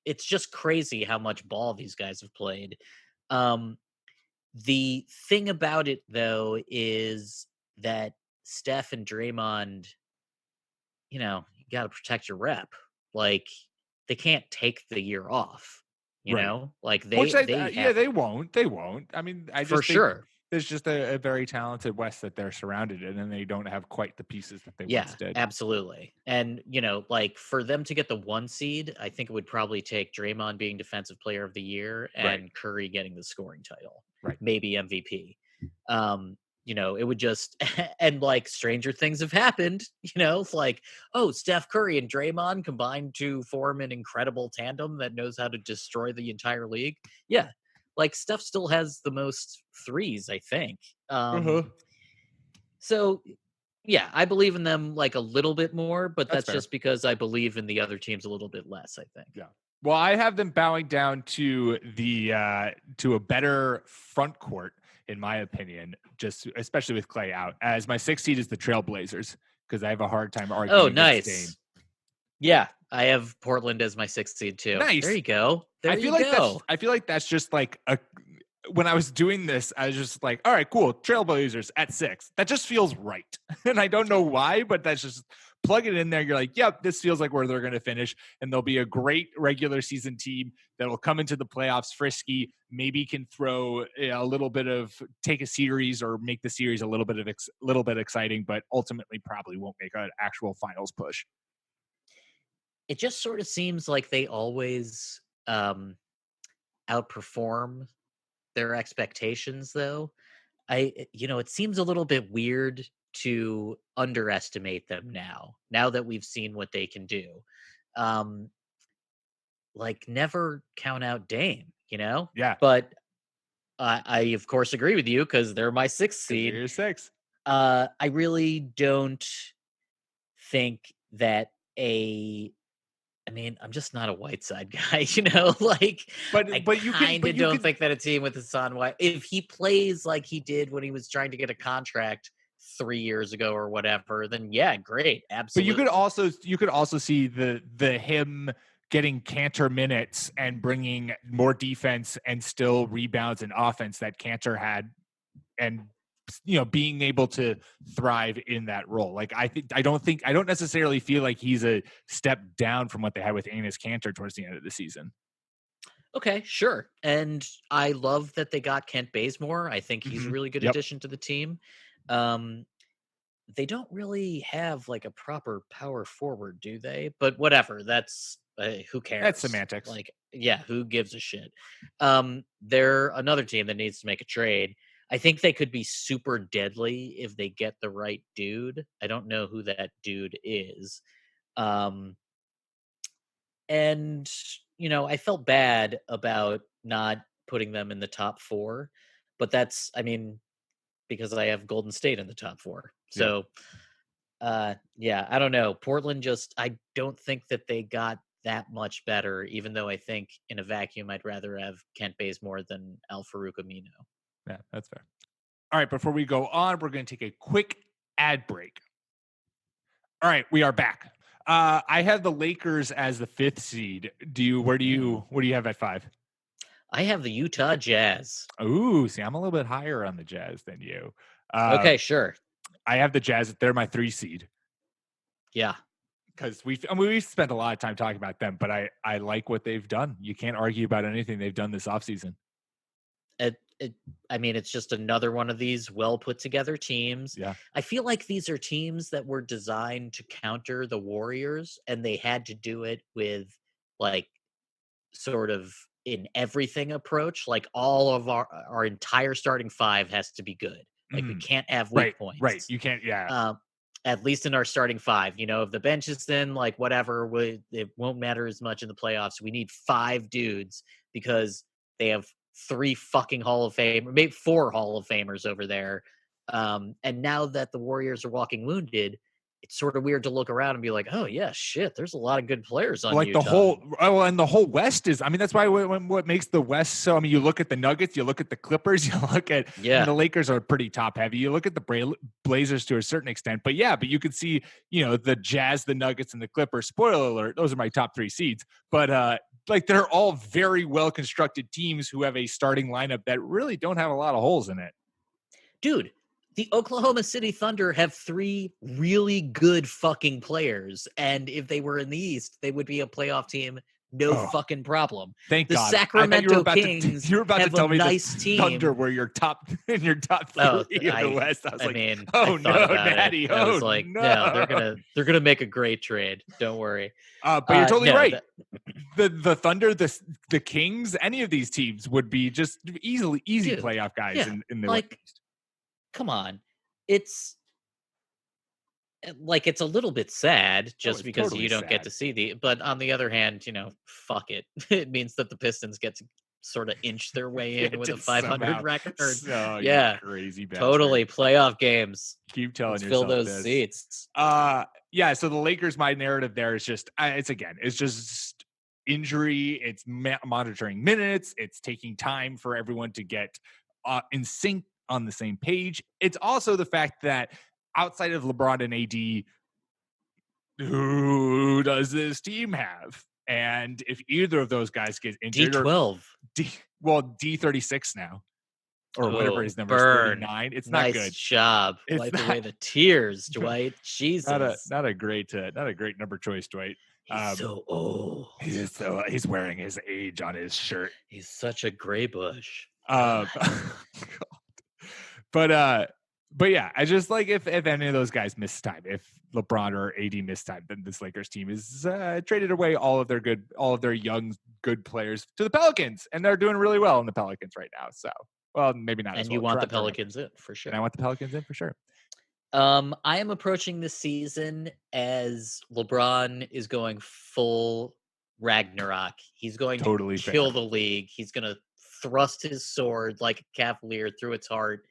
S3: It's just crazy how much ball these guys have played. The thing about it, though, is that Steph and Draymond, you got to protect your rep. Like, they can't take the year off. Like they
S2: won't. They won't. I mean, I just think there's just a very talented West that they're surrounded in, and they don't have quite the pieces that they once did.
S3: Absolutely. And like for them to get the 1 seed, I think it would probably take Draymond being Defensive Player of the Year and Curry getting the scoring title, maybe MVP. It would just and like stranger things have happened. It's like, oh, Steph Curry and Draymond combined to form an incredible tandem that knows how to destroy the entire league. Yeah. Like, Steph still has the most threes, I think. So, yeah, I believe in them like a little bit more, but that's just because I believe in the other teams a little bit less, I think.
S2: Yeah. Well, I have them bowing down to to a better front court, in my opinion, just especially with Klay out. As my 6th seed is the Trailblazers, because I have a hard time arguing.
S3: Oh, nice. Yeah, I have Portland as my 6th seed too.
S2: Nice.
S3: There you go. I feel
S2: like that's just like when I was doing this, I was just like, all right, cool. Trailblazers at 6. That just feels right. And I don't know why, but that's just plug it in there. You're like, yep, this feels like where they're going to finish. And they'll be a great regular season team that will come into the playoffs frisky, maybe can throw a little bit of take a series or make the series a little bit exciting, but ultimately probably won't make an actual finals push.
S3: It just sort of seems like they always outperform their expectations, though. It seems a little bit weird to underestimate them now that we've seen what they can do. Like, never count out Dame,
S2: Yeah.
S3: But I of course agree with you because they're my 6th seed.
S2: You're 6.
S3: I really don't think that I'm just not a Whiteside guy, like,
S2: but you
S3: don't think that a team with Hassan White, if he plays like he did when he was trying to get a contract 3 years ago or whatever, then yeah, great. Absolutely.
S2: But you could also see the him getting Cantor minutes and bringing more defense and still rebounds and offense that Cantor had, and being able to thrive in that role. Like I don't necessarily feel like he's a step down from what they had with Enes Kanter towards the end of the season.
S3: Okay, sure. And I love that they got Kent Bazemore. I think he's a
S2: Mhm.
S3: really good
S2: Yep.
S3: addition to the team. Um, they don't really have like a proper power forward, do they? But whatever. That's who cares?
S2: That's semantics.
S3: Like, yeah, who gives a shit? They're another team that needs to make a trade. I think they could be super deadly if they get the right dude. I don't know who that dude is. Um, and, I felt bad about not putting them in the top 4, but that's, because I have Golden State in the top 4.
S2: Yeah.
S3: So, yeah, I don't know. Portland I don't think that they got that much better, even though I think in a vacuum, I'd rather have Kent Bazemore than Al Farouk Amino.
S2: Yeah, that's fair. All right, before we go on, we're going to take a quick ad break. All right, we are back. I have the Lakers as the 5th seed. What do you have at 5?
S3: I have the Utah Jazz.
S2: Ooh, see, I'm a little bit higher on the Jazz than you.
S3: Okay, sure.
S2: I have the Jazz. They're my 3 seed.
S3: Yeah.
S2: Because we've spent a lot of time talking about them, but I like what they've done. You can't argue about anything they've done this offseason.
S3: It's just another one of these well put together teams.
S2: Yeah.
S3: I feel like these are teams that were designed to counter the Warriors, and they had to do it with like sort of an everything approach. Like all of our entire starting 5 has to be good. Like we can't have weak points.
S2: Right. You can't. Yeah.
S3: At least in our starting 5, if the bench is thin, like whatever, it won't matter as much in the playoffs. We need 5 dudes because they have 3 fucking Hall of Fame, or maybe 4 Hall of Famers over there. And now that the Warriors are walking wounded, it's sort of weird to look around and be like, oh yeah, shit, there's a lot of good players on Utah.
S2: And the whole West is, that's why what makes the West so, you look at the Nuggets, you look at the Clippers, you look at, the Lakers are pretty top heavy. You look at the Blazers to a certain extent, but you could see, the Jazz, the Nuggets, and the Clippers. Spoiler alert, those are my top 3 seeds. But they're all very well constructed teams who have a starting lineup that really don't have a lot of holes in it.
S3: Dude, the Oklahoma City Thunder have 3 really good fucking players, and if they were in the East, they would be a playoff team, fucking problem.
S2: Thank
S3: the
S2: God.
S3: Sacramento Kings
S2: you were about to tell me
S3: nice
S2: the
S3: team.
S2: Thunder were your top 3 in the West. I was
S3: oh no,
S2: Natty.
S3: I was like, no, they're gonna make a great trade. Don't worry.
S2: But you're totally right. The Thunder, the Kings, any of these teams would be just easy playoff guys in the West.
S3: Come on. It's like, it's a little bit sad just because
S2: totally
S3: you don't get to see but on the other hand, fuck it. It means that the Pistons get to sort of inch their way in with a 500 record.
S2: Yeah. Crazy bastard.
S3: Totally. Playoff games.
S2: Keep telling
S3: Let's
S2: yourself
S3: fill those
S2: this.
S3: seats.
S2: So the Lakers, my narrative there is just, it's just injury. It's monitoring minutes. It's taking time for everyone to get in sync on the same page. It's also the fact that outside of LeBron and AD, who does this team have? And if either of those guys get injured,
S3: D12,
S2: D36 now, or whatever his number is, 39. It's not
S3: nice
S2: good.
S3: Job. Wipe away the tears, Dwight. Jesus,
S2: not a great number choice, Dwight.
S3: He's so old.
S2: He's wearing his age on his shirt.
S3: He's such a gray bush.
S2: But yeah, I just like if any of those guys miss time, if LeBron or AD miss time, then this Lakers team is traded away all of their young good players to the Pelicans, and they're doing really well in the Pelicans right now. So, well, maybe not.
S3: And you want the Pelicans in for sure.
S2: And I want the Pelicans in for sure.
S3: I am approaching this season as LeBron is going full Ragnarok. He's going to kill the league. He's going to thrust his sword like a cavalier through its heart.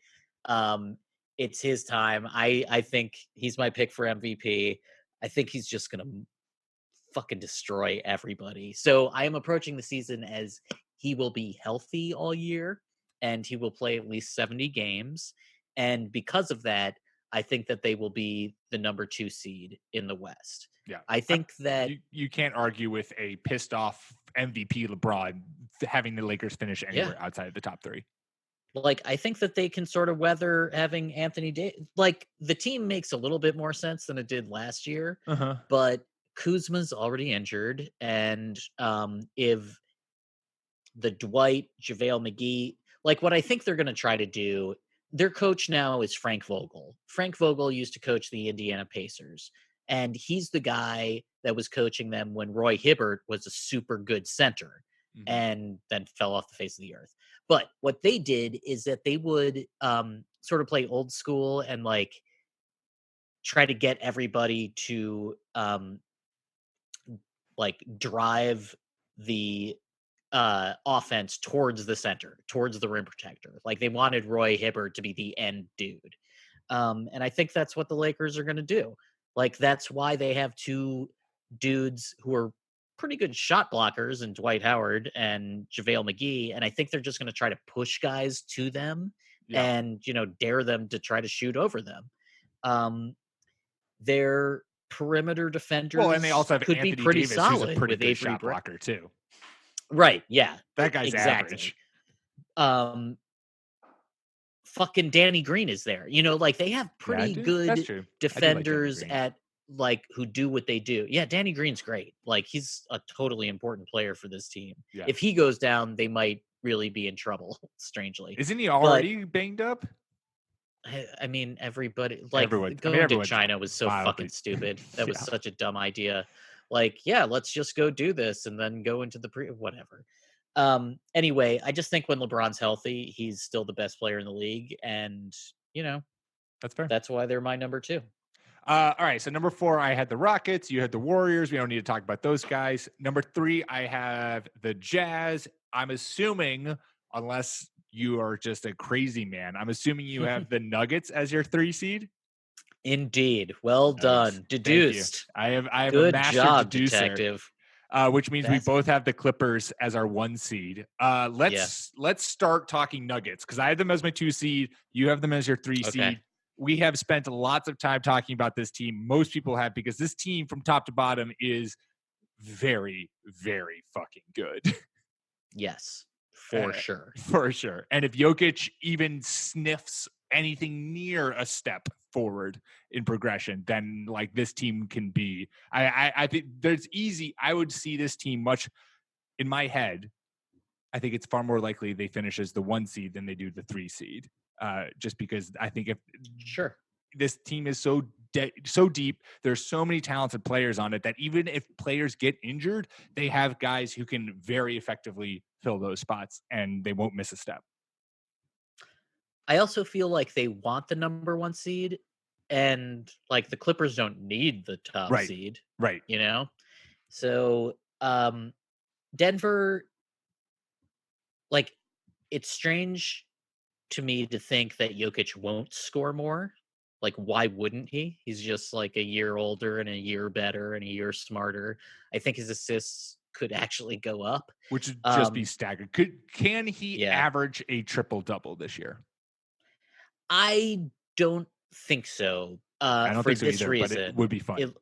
S3: It's his time. I think he's my pick for MVP. I think he's just going to fucking destroy everybody. So I am approaching the season as he will be healthy all year and he will play at least 70 games. And because of that, I think that they will be the number 2 seed in the West.
S2: Yeah.
S3: I think that
S2: you can't argue with a pissed off MVP LeBron having the Lakers finish anywhere outside of the top 3.
S3: Like, I think that they can sort of weather having Anthony Davis. Like, the team makes a little bit more sense than it did last year, but Kuzma's already injured, and if the Dwight, JaVale McGee, like what I think they're going to try to do, their coach now is Frank Vogel. Frank Vogel used to coach the Indiana Pacers, and he's the guy that was coaching them when Roy Hibbert was a super good center and then fell off the face of the earth. But what they did is that they would sort of play old school and like try to get everybody to like drive the offense towards the center, towards the rim protector. Like they wanted Roy Hibbert to be the end dude. And I think that's what the Lakers are going to do. Like that's why they have 2 dudes who are pretty good shot blockers in Dwight Howard and JaVale McGee. And I think they're just going to try to push guys to them and, you know, dare them to try to shoot over them. Their perimeter defenders
S2: Well, and they also have
S3: could
S2: Anthony
S3: be pretty
S2: Davis,
S3: solid
S2: who's a pretty
S3: with
S2: good
S3: Avery
S2: shot blocker too.
S3: Right, yeah.
S2: That guy's
S3: exactly.
S2: average.
S3: Fucking Danny Green is there. You know, like they have pretty
S2: That's
S3: good
S2: true.
S3: defenders
S2: Green.
S3: at like who do what they do. Yeah, Danny Green's great. Like he's a totally important player for this team.
S2: Yeah.
S3: If he goes down, they might really be in trouble, strangely.
S2: Isn't he already banged up?
S3: I mean, everybody going to China was so fucking stupid. That was such a dumb idea. Like, yeah, let's just go do this and then go into the whatever. Anyway, I just think when LeBron's healthy, he's still the best player in the league, and you know,
S2: that's fair.
S3: That's why they're my number 2.
S2: All right, so number 4, I had the Rockets. You had the Warriors. We don't need to talk about those guys. Number 3, I have the Jazz. I'm assuming, unless you are just a crazy man, I'm assuming you have the Nuggets as your 3 seed.
S3: Indeed, well done, deduced.
S2: I have
S3: Good
S2: a master
S3: job,
S2: deducer,
S3: detective.
S2: Which means we both have the Clippers as our 1 seed. Let's start talking Nuggets because I have them as my 2 seed. You have them as your 3 seed. We have spent lots of time talking about this team. Most people have, because this team from top to bottom is very, very fucking good.
S3: Yes, for sure.
S2: For sure. And if Jokic even sniffs anything near a step forward in progression, then like this team can be, I think there's easy. I would see this team much in my head. I think it's far more likely they finish as the 1 seed than they do the 3 seed. Just because I think if this team is so deep, there's so many talented players on it that even if players get injured, they have guys who can very effectively fill those spots and they won't miss a step.
S3: I also feel like they want the number 1 seed, and like the Clippers don't need the top seed.
S2: Right.
S3: You know? So Denver, like it's strange to me to think that Jokic won't score more. Like, why wouldn't he? He's just like a year older and a year better and a year smarter. I think his assists could actually go up,
S2: which would just be staggered. Can he average a triple-double this year?
S3: I don't think so.
S2: I don't think so
S3: this
S2: either,
S3: reason.
S2: but it would be fun.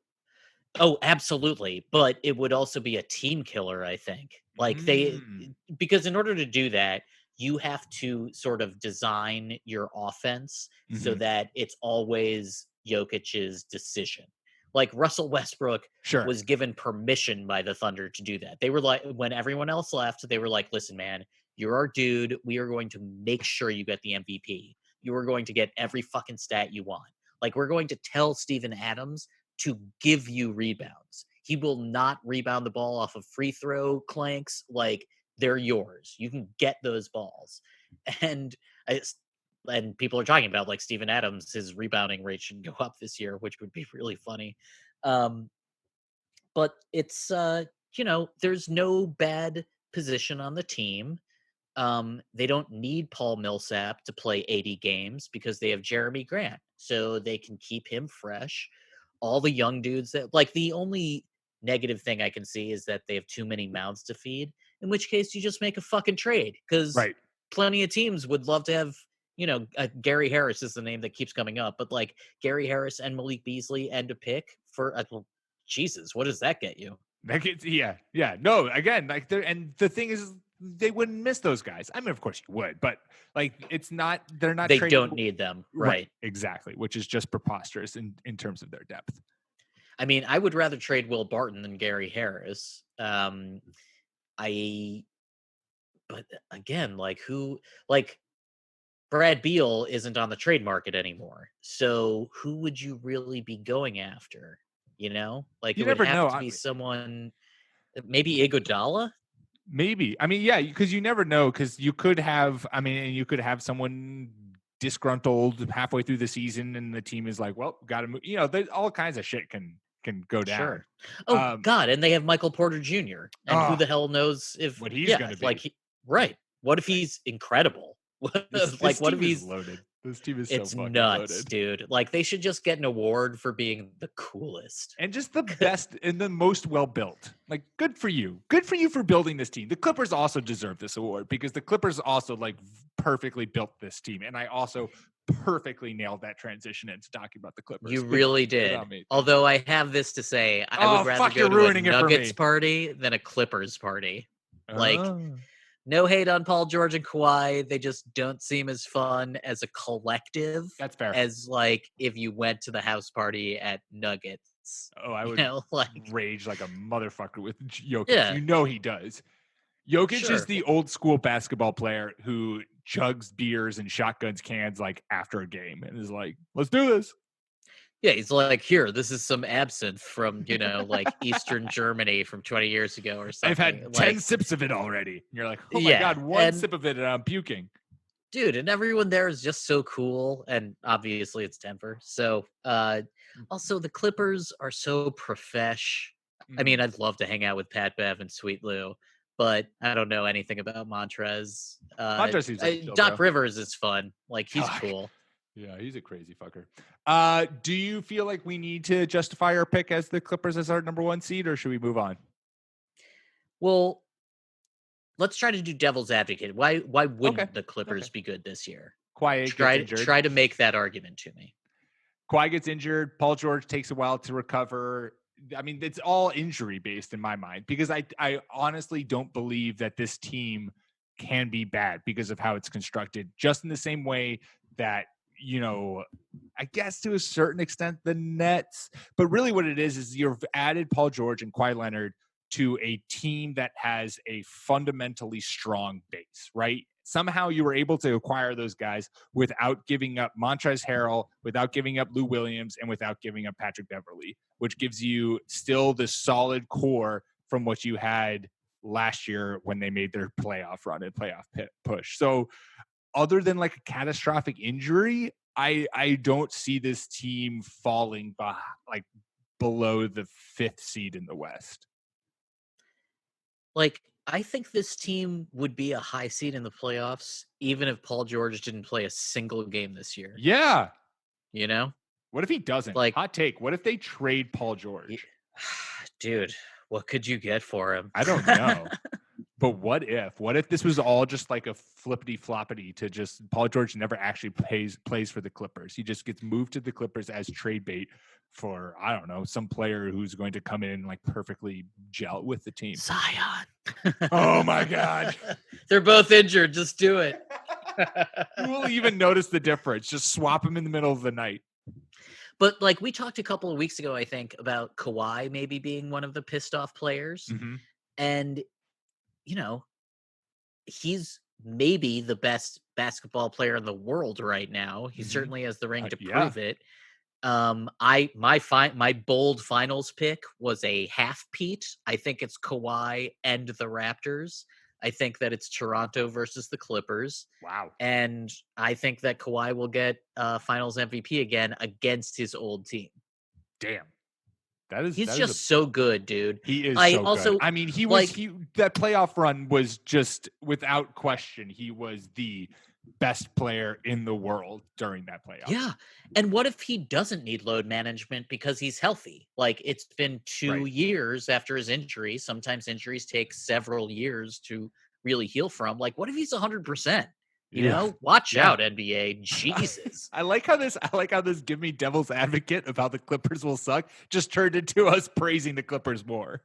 S3: Absolutely. But it would also be a team killer, I think. Like because in order to do that, you have to sort of design your offense so that it's always Jokic's decision. Like Russell Westbrook was given permission by the Thunder to do that. They were like, when everyone else left, they were like, listen, man, you're our dude. We are going to make sure you get the MVP. You are going to get every fucking stat you want. Like, we're going to tell Steven Adams to give you rebounds. He will not rebound the ball off of free throw clanks. Like, they're yours. You can get those balls. And people are talking about, like, Steven Adams, his rebounding rate should go up this year, which would be really funny. But it's, there's no bad position on the team. They don't need Paul Millsap to play 80 games because they have Jeremy Grant. So they can keep him fresh. All the young dudes that, like, the only negative thing I can see is that they have too many mouths to feed, in which case you just make a fucking trade, because plenty of teams would love to have, Gary Harris is the name that keeps coming up, but like Gary Harris and Malik Beasley and a pick for Jesus, what does that get you?
S2: That gets no, again, like and the thing is they wouldn't miss those guys. I mean, of course you would, but like they're not
S3: They
S2: tradable.
S3: don't need them, right?
S2: Exactly, which is just preposterous in terms of their depth.
S3: I mean, I would rather trade Will Barton than Gary Harris. But again, like Brad Beal isn't on the trade market anymore. So who would you really be going after? Like
S2: You
S3: it would
S2: never
S3: have
S2: know.
S3: to be someone, maybe Iguodala.
S2: Maybe. I mean, yeah, because you never know. Because you could have. I mean, you could have someone disgruntled halfway through the season, and the team is like, "Well, got to move." All kinds of shit can go down.
S3: Sure. Oh God, and they have Michael Porter Jr. And who the hell knows if
S2: what he's going to be?
S3: Right. What if he's incredible?
S2: This
S3: what
S2: team
S3: if he's
S2: is loaded? This team is
S3: it's
S2: so fucking
S3: nuts,
S2: loaded,
S3: dude. Like they should just get an award for being the coolest
S2: and just the best and the most well built. Like, good for you for building this team. The Clippers also deserve this award because the Clippers also like perfectly built this team, and I also perfectly nailed that transition into talking about the Clippers.
S3: You really did. Although I have this to say, I would rather go to a Nuggets party than a Clippers party. Like, no hate on Paul George and Kawhi. They just don't seem as fun as a collective.
S2: That's fair.
S3: As like if you went to the house party at Nuggets.
S2: Oh, I would rage like a motherfucker with Jokic.
S3: Yeah.
S2: He does. Jokic is the old school basketball player who chugs beers and shotguns cans like after a game and is like, let's do this.
S3: Yeah, he's like, here, this is some absinthe from, like Eastern Germany from 20 years ago or something.
S2: I've had 10 sips of it already. And you're like, oh my God, one sip of it and I'm puking.
S3: Dude, and everyone there is just so cool. And obviously it's Denver. So also the Clippers are so profesh. I mean, I'd love to hang out with Pat Bev and Sweet Lou, but I don't know anything about Montrez.
S2: Montrez seems like
S3: Doc Rivers is fun. Like, he's cool.
S2: Yeah, he's a crazy fucker. Do you feel like we need to justify our pick as the Clippers as our number 1 seed, or should we move on?
S3: Well, let's try to do devil's advocate. Why wouldn't the Clippers be good this year? Try to make that argument to me.
S2: Kawhi gets injured. Paul George takes a while to recover. I mean, it's all injury based in my mind because I honestly don't believe that this team can be bad because of how it's constructed, just in the same way that, I guess to a certain extent the Nets, but really what it is you've added Paul George and Kawhi Leonard to a team that has a fundamentally strong base, right? Somehow you were able to acquire those guys without giving up Montrezl Harrell, without giving up Lou Williams, and without giving up Patrick Beverley, which gives you still the solid core from what you had last year when they made their playoff run and playoff push. So other than like a catastrophic injury, I don't see this team falling below the 5th seed in the West.
S3: Like, I think this team would be a high seed in the playoffs, even if Paul George didn't play a single game this year.
S2: Yeah.
S3: What
S2: if he doesn't? Like, hot take. What if they trade Paul George?
S3: Dude, what could you get for him?
S2: I don't know. But what if this was all just like a flippity floppity to just Paul George never actually plays for the Clippers. He just gets moved to the Clippers as trade bait for, I don't know, some player who's going to come in and like perfectly gel with the team.
S3: Zion.
S2: Oh my God.
S3: They're both injured. Just do it.
S2: You won't even notice the difference. Just swap them in the middle of the night.
S3: But like we talked a couple of weeks ago, I think, about Kawhi maybe being one of the pissed off players.
S2: Mm-hmm.
S3: And he's maybe the best basketball player in the world right now. He certainly has the ring to prove it. My bold finals pick was a half-peat. I think it's Kawhi and the Raptors. I think that it's Toronto versus the Clippers.
S2: Wow.
S3: And I think that Kawhi will get finals MVP again against his old team.
S2: Damn.
S3: He's just so good, dude.
S2: He is good. I mean, that playoff run was just without question. He was the best player in the world during that playoff.
S3: Yeah. And what if he doesn't need load management because he's healthy? Like, it's been 2 years after his injury. Sometimes injuries take several years to really heal from. Like, what if he's 100%? Watch
S2: Yeah.
S3: out, NBA. Jesus.
S2: I like how this give me devil's advocate of how the Clippers will suck just turned into us praising the Clippers more.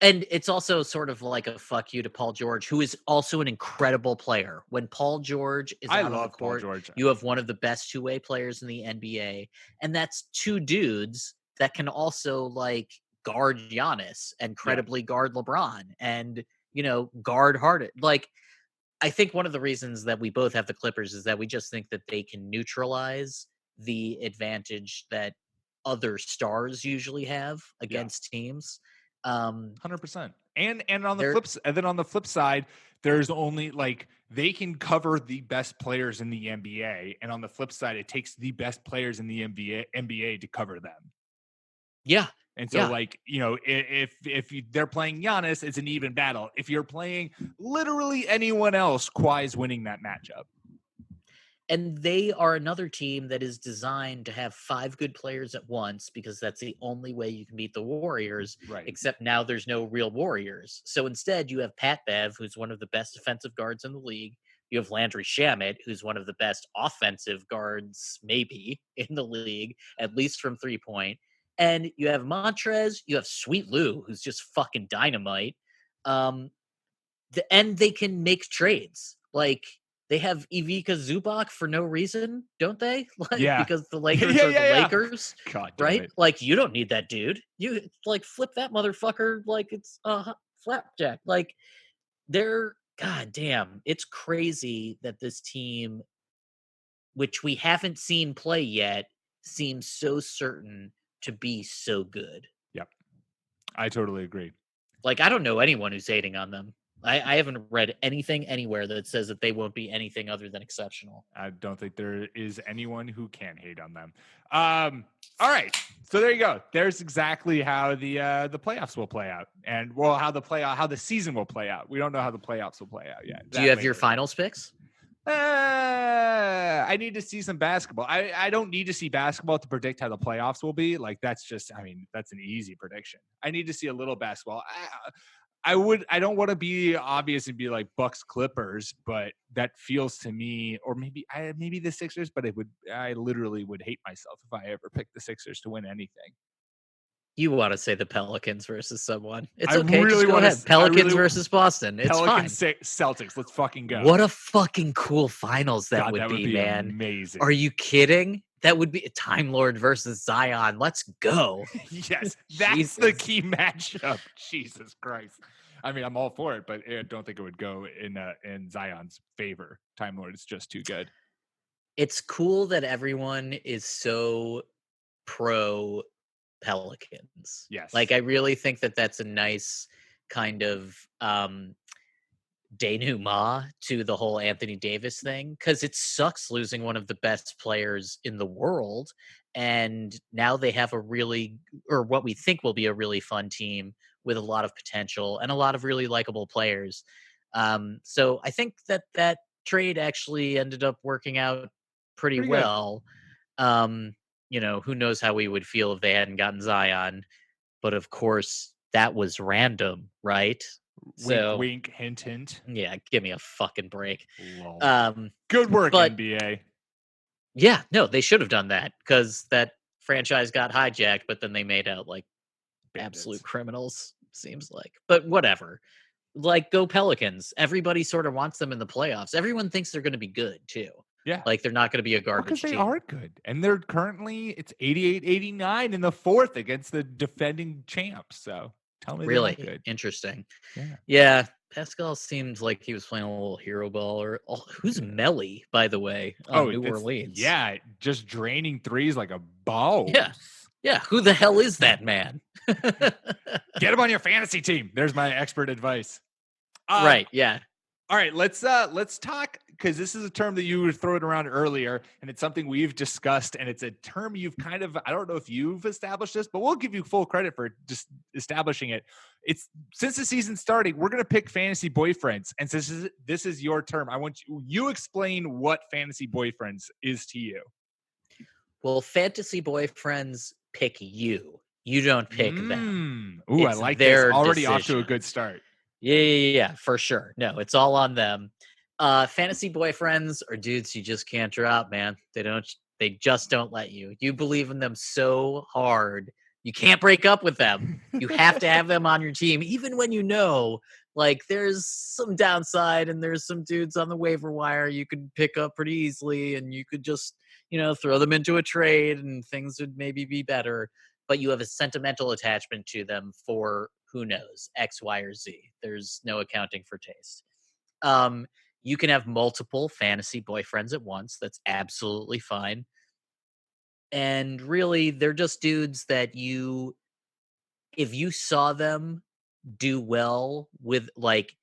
S3: And it's also sort of like a fuck you to Paul George, who is also an incredible player. When Paul George is out on the
S2: Paul
S3: court,
S2: George.
S3: you have one of the best two-way players in the NBA. And that's two dudes that can also like guard Giannis and credibly guard LeBron and, guard Harden. Like, I think one of the reasons that we both have the Clippers is that we just think that they can neutralize the advantage that other stars usually have against teams.
S2: 100%. And on the flip side, there's only like they can cover the best players in the NBA, and on the flip side, it takes the best players in the NBA to cover them.
S3: Yeah.
S2: And so, if they're playing Giannis, it's an even battle. If you're playing literally anyone else, Kawhi's winning that matchup.
S3: And they are another team that is designed to have 5 good players at once because that's the only way you can beat the Warriors.
S2: Right.
S3: Except now there's no real Warriors. So instead, you have Pat Bev, who's one of the best defensive guards in the league. You have Landry Shamet, who's one of the best offensive guards, maybe, in the league, at least from 3-point. And you have Montrez, you have Sweet Lou, who's just fucking dynamite. And they can make trades. Like, they have Ivica Zubac for no reason, don't they? Because the Lakers are the Lakers.
S2: God damn
S3: right?
S2: it.
S3: Like, you don't need that dude. You, flip that motherfucker like it's flapjack. Like, God damn, it's crazy that this team, which we haven't seen play yet, seems so certain to be so good.
S2: Yep. I totally agree.
S3: Like, I don't know anyone who's hating on them. I haven't read anything anywhere that says that they won't be anything other than exceptional.
S2: I don't think there is anyone who can hate on them. All right. So there you go. There's exactly how the playoffs will play out. And how the season will play out. We don't know how the playoffs will play out yet.
S3: Do you have your finals picks?
S2: I need to see some basketball. I don't need to see basketball to predict how the playoffs will be. Like, that's an easy prediction. I need to see a little basketball. I don't want to be obvious and be like Bucks Clippers, but that feels to me, or maybe the Sixers, but I literally would hate myself if I ever picked the Sixers to win anything.
S3: You want to say the Pelicans versus someone. It's
S2: I
S3: okay.
S2: really
S3: Just go ahead. Pelicans versus Boston. It's
S2: Pelicans,
S3: fine.
S2: Celtics. Let's fucking go.
S3: What a fucking cool finals that would
S2: would
S3: be, man.
S2: Amazing.
S3: Are you kidding? That would be Time Lord versus Zion. Let's go.
S2: Yes, that's the key matchup. Jesus Christ. I mean, I'm all for it, but I don't think it would go in Zion's favor. Time Lord is just too good.
S3: It's cool that everyone is so pro Pelicans.
S2: Yes.
S3: Like, I really think that that's a nice kind of denouement to the whole Anthony Davis thing, because it sucks losing one of the best players in the world. And now they have what we think will be a really fun team with a lot of potential and a lot of really likable players. So I think that trade actually ended up working out pretty well. Who knows how we would feel if they hadn't gotten Zion. But of course, that was random, right?
S2: Wink, wink, hint, hint.
S3: Yeah, give me a fucking break.
S2: Good work, NBA.
S3: Yeah, no, they should have done that because that franchise got hijacked, but then they made out like absolute criminals, seems like. But whatever. Like, go Pelicans. Everybody sort of wants them in the playoffs. Everyone thinks they're going to be good, too.
S2: Yeah.
S3: Like, they're not going to be a garbage team.
S2: Because they are good. And they're currently, it's 88-89 in the fourth against the defending champs. So tell me
S3: really
S2: they're not good.
S3: Interesting.
S2: Yeah.
S3: Yeah. Pascal seemed like he was playing a little hero ball. Who's Melly, by the way, on New Orleans?
S2: Yeah, just draining threes like a ball.
S3: Yeah. Yeah, who the hell is that man?
S2: Get him on your fantasy team. There's my expert advice.
S3: Right, yeah.
S2: All right, let's talk, because this is a term that you were throwing around earlier, and it's something we've discussed, and it's a term you've kind of, I don't know if you've established this, but we'll give you full credit for just establishing it. It's since the season started, we're going to pick fantasy boyfriends, and since this is your term, I want you explain what fantasy boyfriends is to you.
S3: Well, fantasy boyfriends pick you. You don't pick them.
S2: Ooh, I like this. Already decision. Off to a good start.
S3: Yeah, for sure. No, it's all on them. Fantasy boyfriends are dudes you just can't drop, man. They just don't let you. You believe in them so hard. You can't break up with them. You have to have them on your team, even when you know, like, there's some downside and there's some dudes on the waiver wire you could pick up pretty easily, and you could just, throw them into a trade and things would maybe be better. But you have a sentimental attachment to them for who knows, X, Y, or Z. There's no accounting for taste. You can have multiple fantasy boyfriends at once. That's absolutely fine. And really, they're just dudes that if you saw them do well with, like,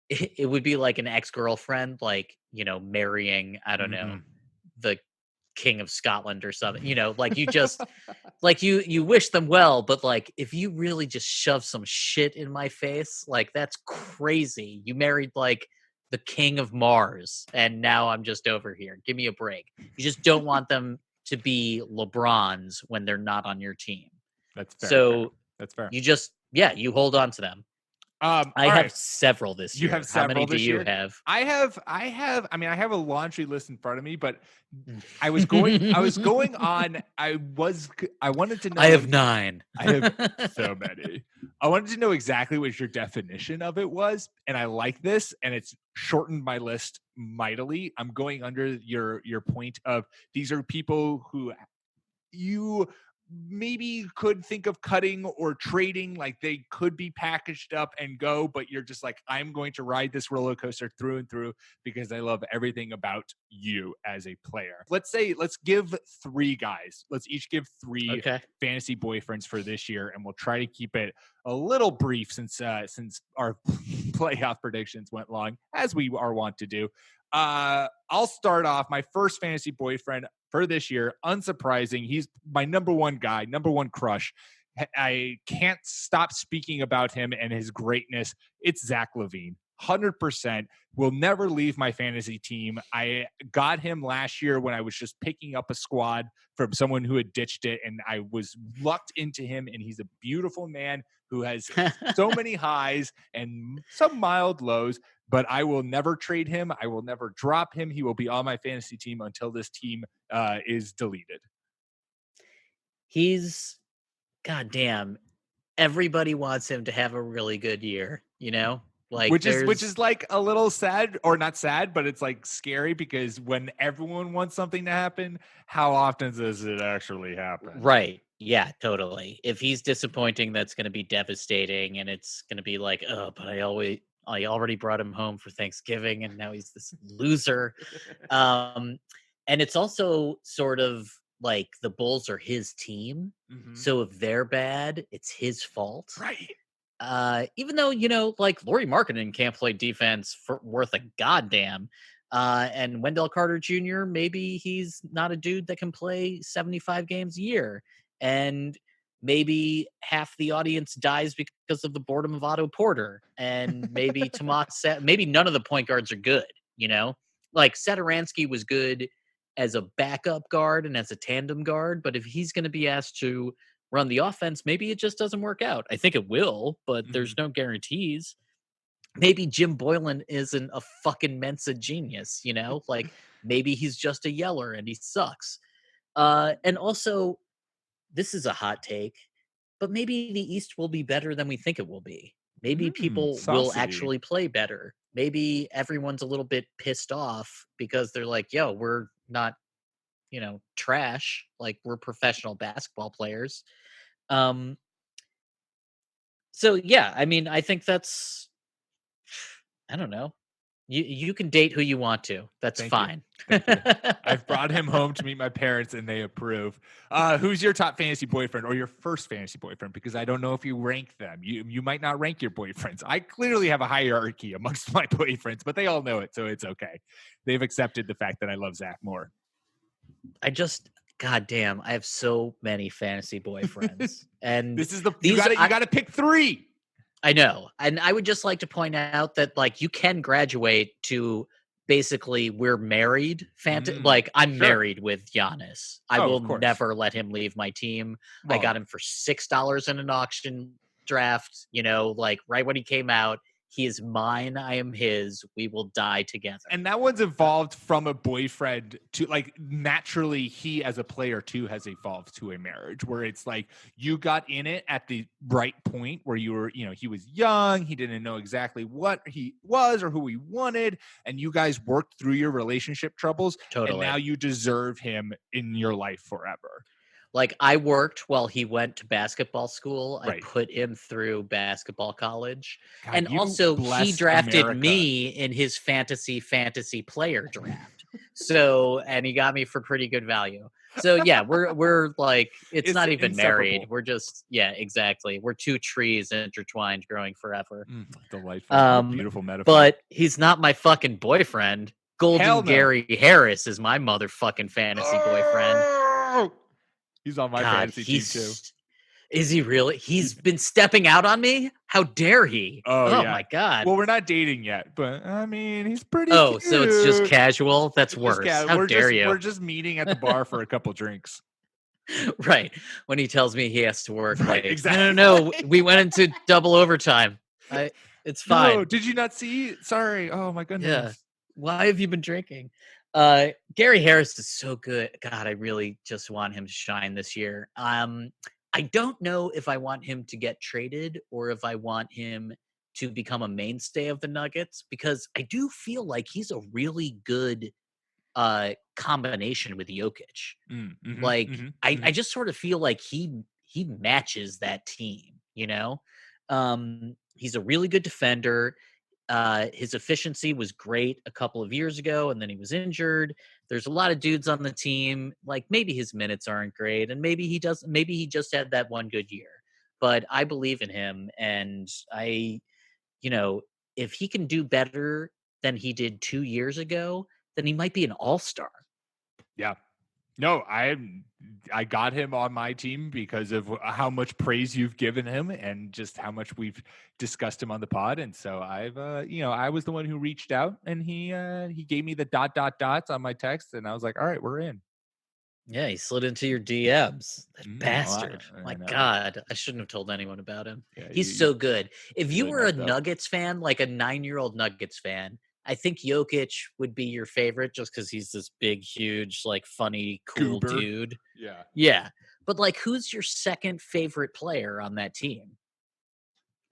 S3: it would be like an ex-girlfriend, like, marrying, I don't know, the King of Scotland or something, like you just, like you wish them well, but like if you really just shove some shit in my face, like that's crazy. You married like the King of Mars, and now I'm just over here. Give me a break. You just don't want them to be LeBrons when they're not on your team.
S2: That's fair.
S3: So
S2: that's fair.
S3: You hold on to them. I have several this year.
S2: You have several.
S3: How many
S2: this
S3: do you
S2: year?
S3: have?
S2: I have. I mean, I have a laundry list in front of me, but I was going on. I wanted to know.
S3: I have 9.
S2: I have so many. I wanted to know exactly what your definition of it was, and I like this, and it's shortened my list mightily. I'm going under your point of these are people who you maybe could think of cutting or trading, like they could be packaged up and go, but you're just like, I'm going to ride this roller coaster through and through because I love everything about you as a player. Let's give 3 guys. Let's each give 3 fantasy boyfriends for this year, and we'll try to keep it a little brief since our playoff predictions went long, as we are wont to do. I'll start off. My first fantasy boyfriend for this year, unsurprising, he's my number one guy, number one crush. I can't stop speaking about him and his greatness. It's Zach LaVine. 100% will never leave my fantasy team. I got him last year when I was just picking up a squad from someone who had ditched it, and I was lucked into him, and he's a beautiful man who has so many highs and some mild lows, but I will never trade him. I will never drop him. He will be on my fantasy team until this team is deleted.
S3: He's, goddamn, everybody wants him to have a really good year, Like,
S2: which is like a little sad, or not sad, but it's like scary, because when everyone wants something to happen, how often does it actually happen?
S3: Right. Yeah, totally. If he's disappointing, that's going to be devastating, and it's going to be like, oh, but I already brought him home for Thanksgiving, and now he's this loser. And it's also sort of like the Bulls are his team, so if they're bad, it's his fault.
S2: Right.
S3: Even though, like Lauri Markkanen can't play defense worth a goddamn. And Wendell Carter Jr., maybe he's not a dude that can play 75 games a year. And maybe half the audience dies because of the boredom of Otto Porter. And maybe maybe none of the point guards are good, Like Satoransky was good as a backup guard and as a tandem guard. But if he's going to be asked to run the offense, maybe it just doesn't work out. I think it will, but there's no guarantees. Maybe Jim Boylan isn't a fucking Mensa genius, Like, maybe he's just a yeller and he sucks. And also, this is a hot take, but maybe the East will be better than we think it will be. Maybe people will actually play better. Maybe everyone's a little bit pissed off because they're like, yo, we're not, trash. Like, we're professional basketball players. So yeah, I mean, I think that's, I don't know. You can date who you want to. That's fine.
S2: Thank you. I've brought him home to meet my parents, and they approve. Who's your top fantasy boyfriend, or your first fantasy boyfriend? Because I don't know if you rank them. You might not rank your boyfriends. I clearly have a hierarchy amongst my boyfriends, but they all know it, so it's okay. They've accepted the fact that I love Zach more.
S3: Goddamn, I have so many fantasy boyfriends, and
S2: this is you got to pick 3.
S3: I know. And I would just like to point out that, like, you can graduate to basically we're married. Like, I'm married with Giannis. I will never let him leave my team. I got him for $6 in an auction draft, like right when he came out. He is mine. I am his. We will die together.
S2: And that one's evolved from a boyfriend to like naturally he as a player too has evolved to a marriage where it's like you got in it at the right point where you were, he was young. He didn't know exactly what he was or who he wanted. And you guys worked through your relationship troubles.
S3: Totally.
S2: And now you deserve him in your life forever.
S3: Like I worked while he went to basketball school.
S2: Right.
S3: I put him through basketball college.
S2: God,
S3: and
S2: you
S3: also he
S2: blessed
S3: drafted
S2: America.
S3: me in his fantasy player draft. And he got me for pretty good value. So yeah, we're like, it's not even married. We're just, yeah, exactly. We're two trees intertwined growing forever.
S2: Delightful. Beautiful metaphor.
S3: But he's not my fucking boyfriend. Golden Gary Harris is my motherfucking fantasy boyfriend.
S2: He's on my fantasy team too.
S3: Is he really? He's been stepping out on me? How dare he?
S2: Oh
S3: my God.
S2: Well, we're not dating yet, but I mean, he's pretty
S3: cute.
S2: So
S3: it's just casual? That's worse. How dare you?
S2: We're just meeting at the bar for a couple drinks.
S3: Right. When he tells me he has to work late.
S2: Exactly.
S3: No. We went into double overtime. It's fine.
S2: No, did you not see? Sorry. Oh my goodness.
S3: Yeah. Why have you been drinking? Gary Harris is so good. God, I really just want him to shine this year. I don't know if I want him to get traded or if I want him to become a mainstay of the Nuggets because I do feel like he's a really good combination with Jokic. I just sort of feel like he matches that team, He's a really good defender. His efficiency was great a couple of years ago, and then he was injured. There's a lot of dudes on the team. Like maybe his minutes aren't great, and maybe he just had that one good year. But I believe in him, and if he can do better than he did 2 years ago, then he might be an all-star.
S2: Yeah. No, I got him on my team because of how much praise you've given him and just how much we've discussed him on the pod. And so I was the one who reached out and he gave me the ... on my text and I was like, all right, we're in.
S3: Yeah, he slid into your DMs. That bastard. My God, I shouldn't have told anyone about him. Yeah, he's so good. If you were a Nuggets fan, like a 9-year-old Nuggets fan, I think Jokic would be your favorite just because he's this big, huge, like funny, cool dude.
S2: Yeah.
S3: Yeah. But like, who's your second favorite player on that team?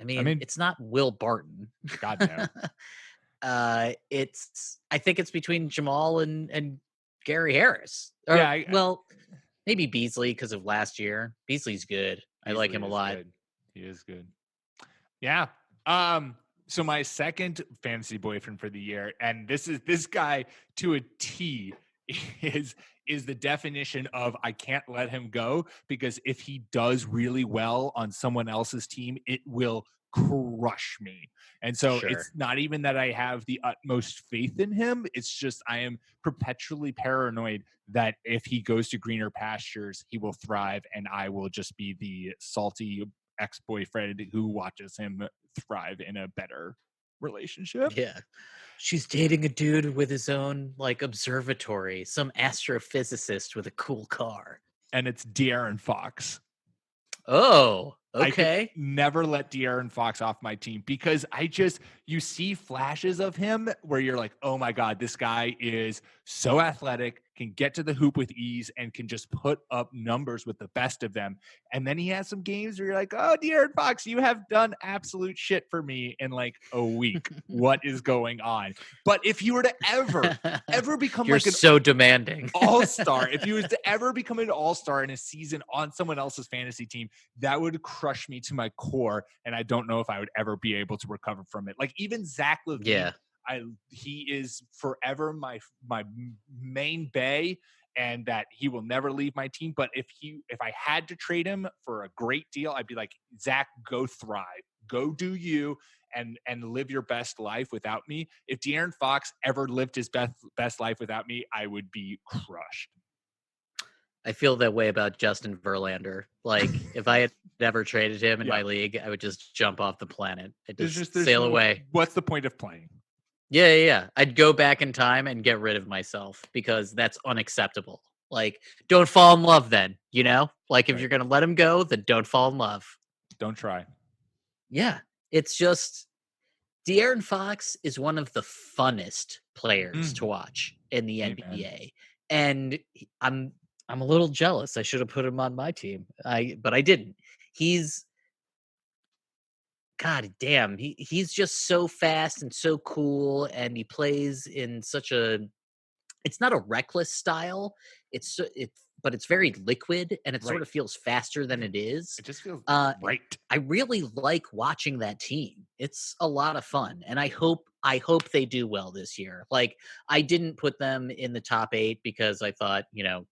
S3: I mean it's not Will Barton.
S2: God no.
S3: I think it's between Jamal and Gary Harris. Maybe Beasley because of last year. Beasley's good. I like him a lot.
S2: Good. He is good. Yeah. So my second fantasy boyfriend for the year, and this guy to a T is the definition of I can't let him go because if he does really well on someone else's team, it will crush me. And so It's not even that I have the utmost faith in him. It's just I am perpetually paranoid that if he goes to greener pastures, he will thrive and I will just be the salty ex-boyfriend who watches him thrive in a better relationship.
S3: Yeah. She's dating a dude with his own like observatory, some astrophysicist with a cool car.
S2: And it's De'Aaron Fox.
S3: Oh, okay.
S2: I could never let De'Aaron Fox off my team because you see flashes of him where you're like, oh my God, this guy is so athletic, can get to the hoop with ease, and can just put up numbers with the best of them. And then he has some games where you're like, oh, De'Aaron Fox, you have done absolute shit for me in like a week. What is going on? But if you were to ever become
S3: you're so demanding
S2: all-star, if you was to ever become an all-star in a season on someone else's fantasy team, that would crush me to my core. And I don't know if I would ever be able to recover from it. Like even Zach LaVine, he is forever my main bay, and that he will never leave my team. But if I had to trade him for a great deal, I'd be like, Zach, go thrive, go do you, and live your best life without me. If De'Aaron Fox ever lived his best life without me, I would be crushed.
S3: I feel that way about Justin Verlander. Like if I had ever traded him in my league, I would just jump off the planet. I'd just sail away.
S2: What's the point of playing?
S3: Yeah. I'd go back in time and get rid of myself because that's unacceptable. Like, don't fall in love then, Like, if you're going to let him go, then don't fall in love.
S2: Don't try.
S3: Yeah. It's just, De'Aaron Fox is one of the funnest players to
S2: Mm.
S3: watch in the
S2: Hey, man.
S3: NBA, and I'm a little jealous. I should have put him on my team, but I didn't. He's God damn, he's just so fast and so cool, and he plays in such a it's not a reckless style. But it's very liquid, and it sort
S2: Right.
S3: of feels faster than it is.
S2: It just feels
S3: Uh,
S2: right.
S3: I really like watching that team. It's a lot of fun, and I hope they do well this year. Like, I didn't put them in the top 8 because I thought,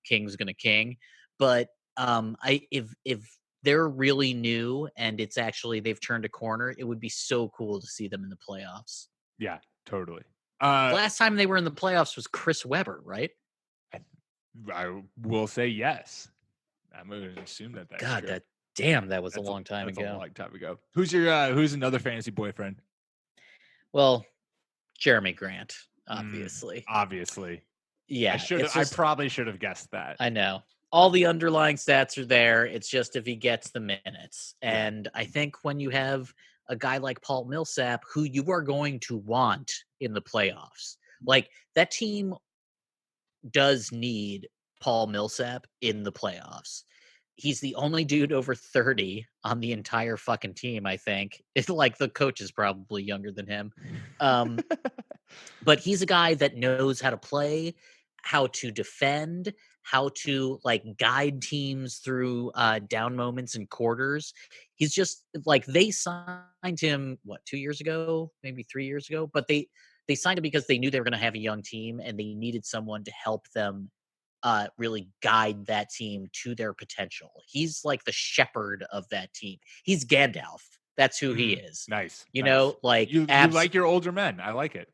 S3: King's gonna king, but I if they're really new and it's actually they've turned a corner, it would be so cool to see them in the playoffs.
S2: Yeah, totally.
S3: Last time they were in the playoffs was Chris Webber, right?
S2: I will say yes. I'm going to assume that's
S3: God,
S2: true.
S3: that was a long time
S2: That's
S3: ago.
S2: a long time ago. Who's another fantasy boyfriend?
S3: Well, Jeremy Grant, obviously.
S2: Obviously.
S3: Yeah,
S2: I probably should have guessed that.
S3: I know. All the underlying stats are there. It's just if he gets the minutes.
S2: Yeah.
S3: And I think when you have a guy like Paul Millsap, who you are going to want in the playoffs, like that team does need Paul Millsap in the playoffs. He's the only dude over 30 on the entire fucking team, I think. It's like the coach is probably younger than him. But he's a guy that knows how to play, how to defend, how to like guide teams through down moments and quarters. He's just like they signed him 2 years ago, maybe 3 years ago, but they signed him because they knew they were going to have a young team and they needed someone to help them really guide that team to their potential. He's like the shepherd of that team. He's Gandalf. That's who he is.
S2: Nice.
S3: You know, like
S2: you like your older men. I like it.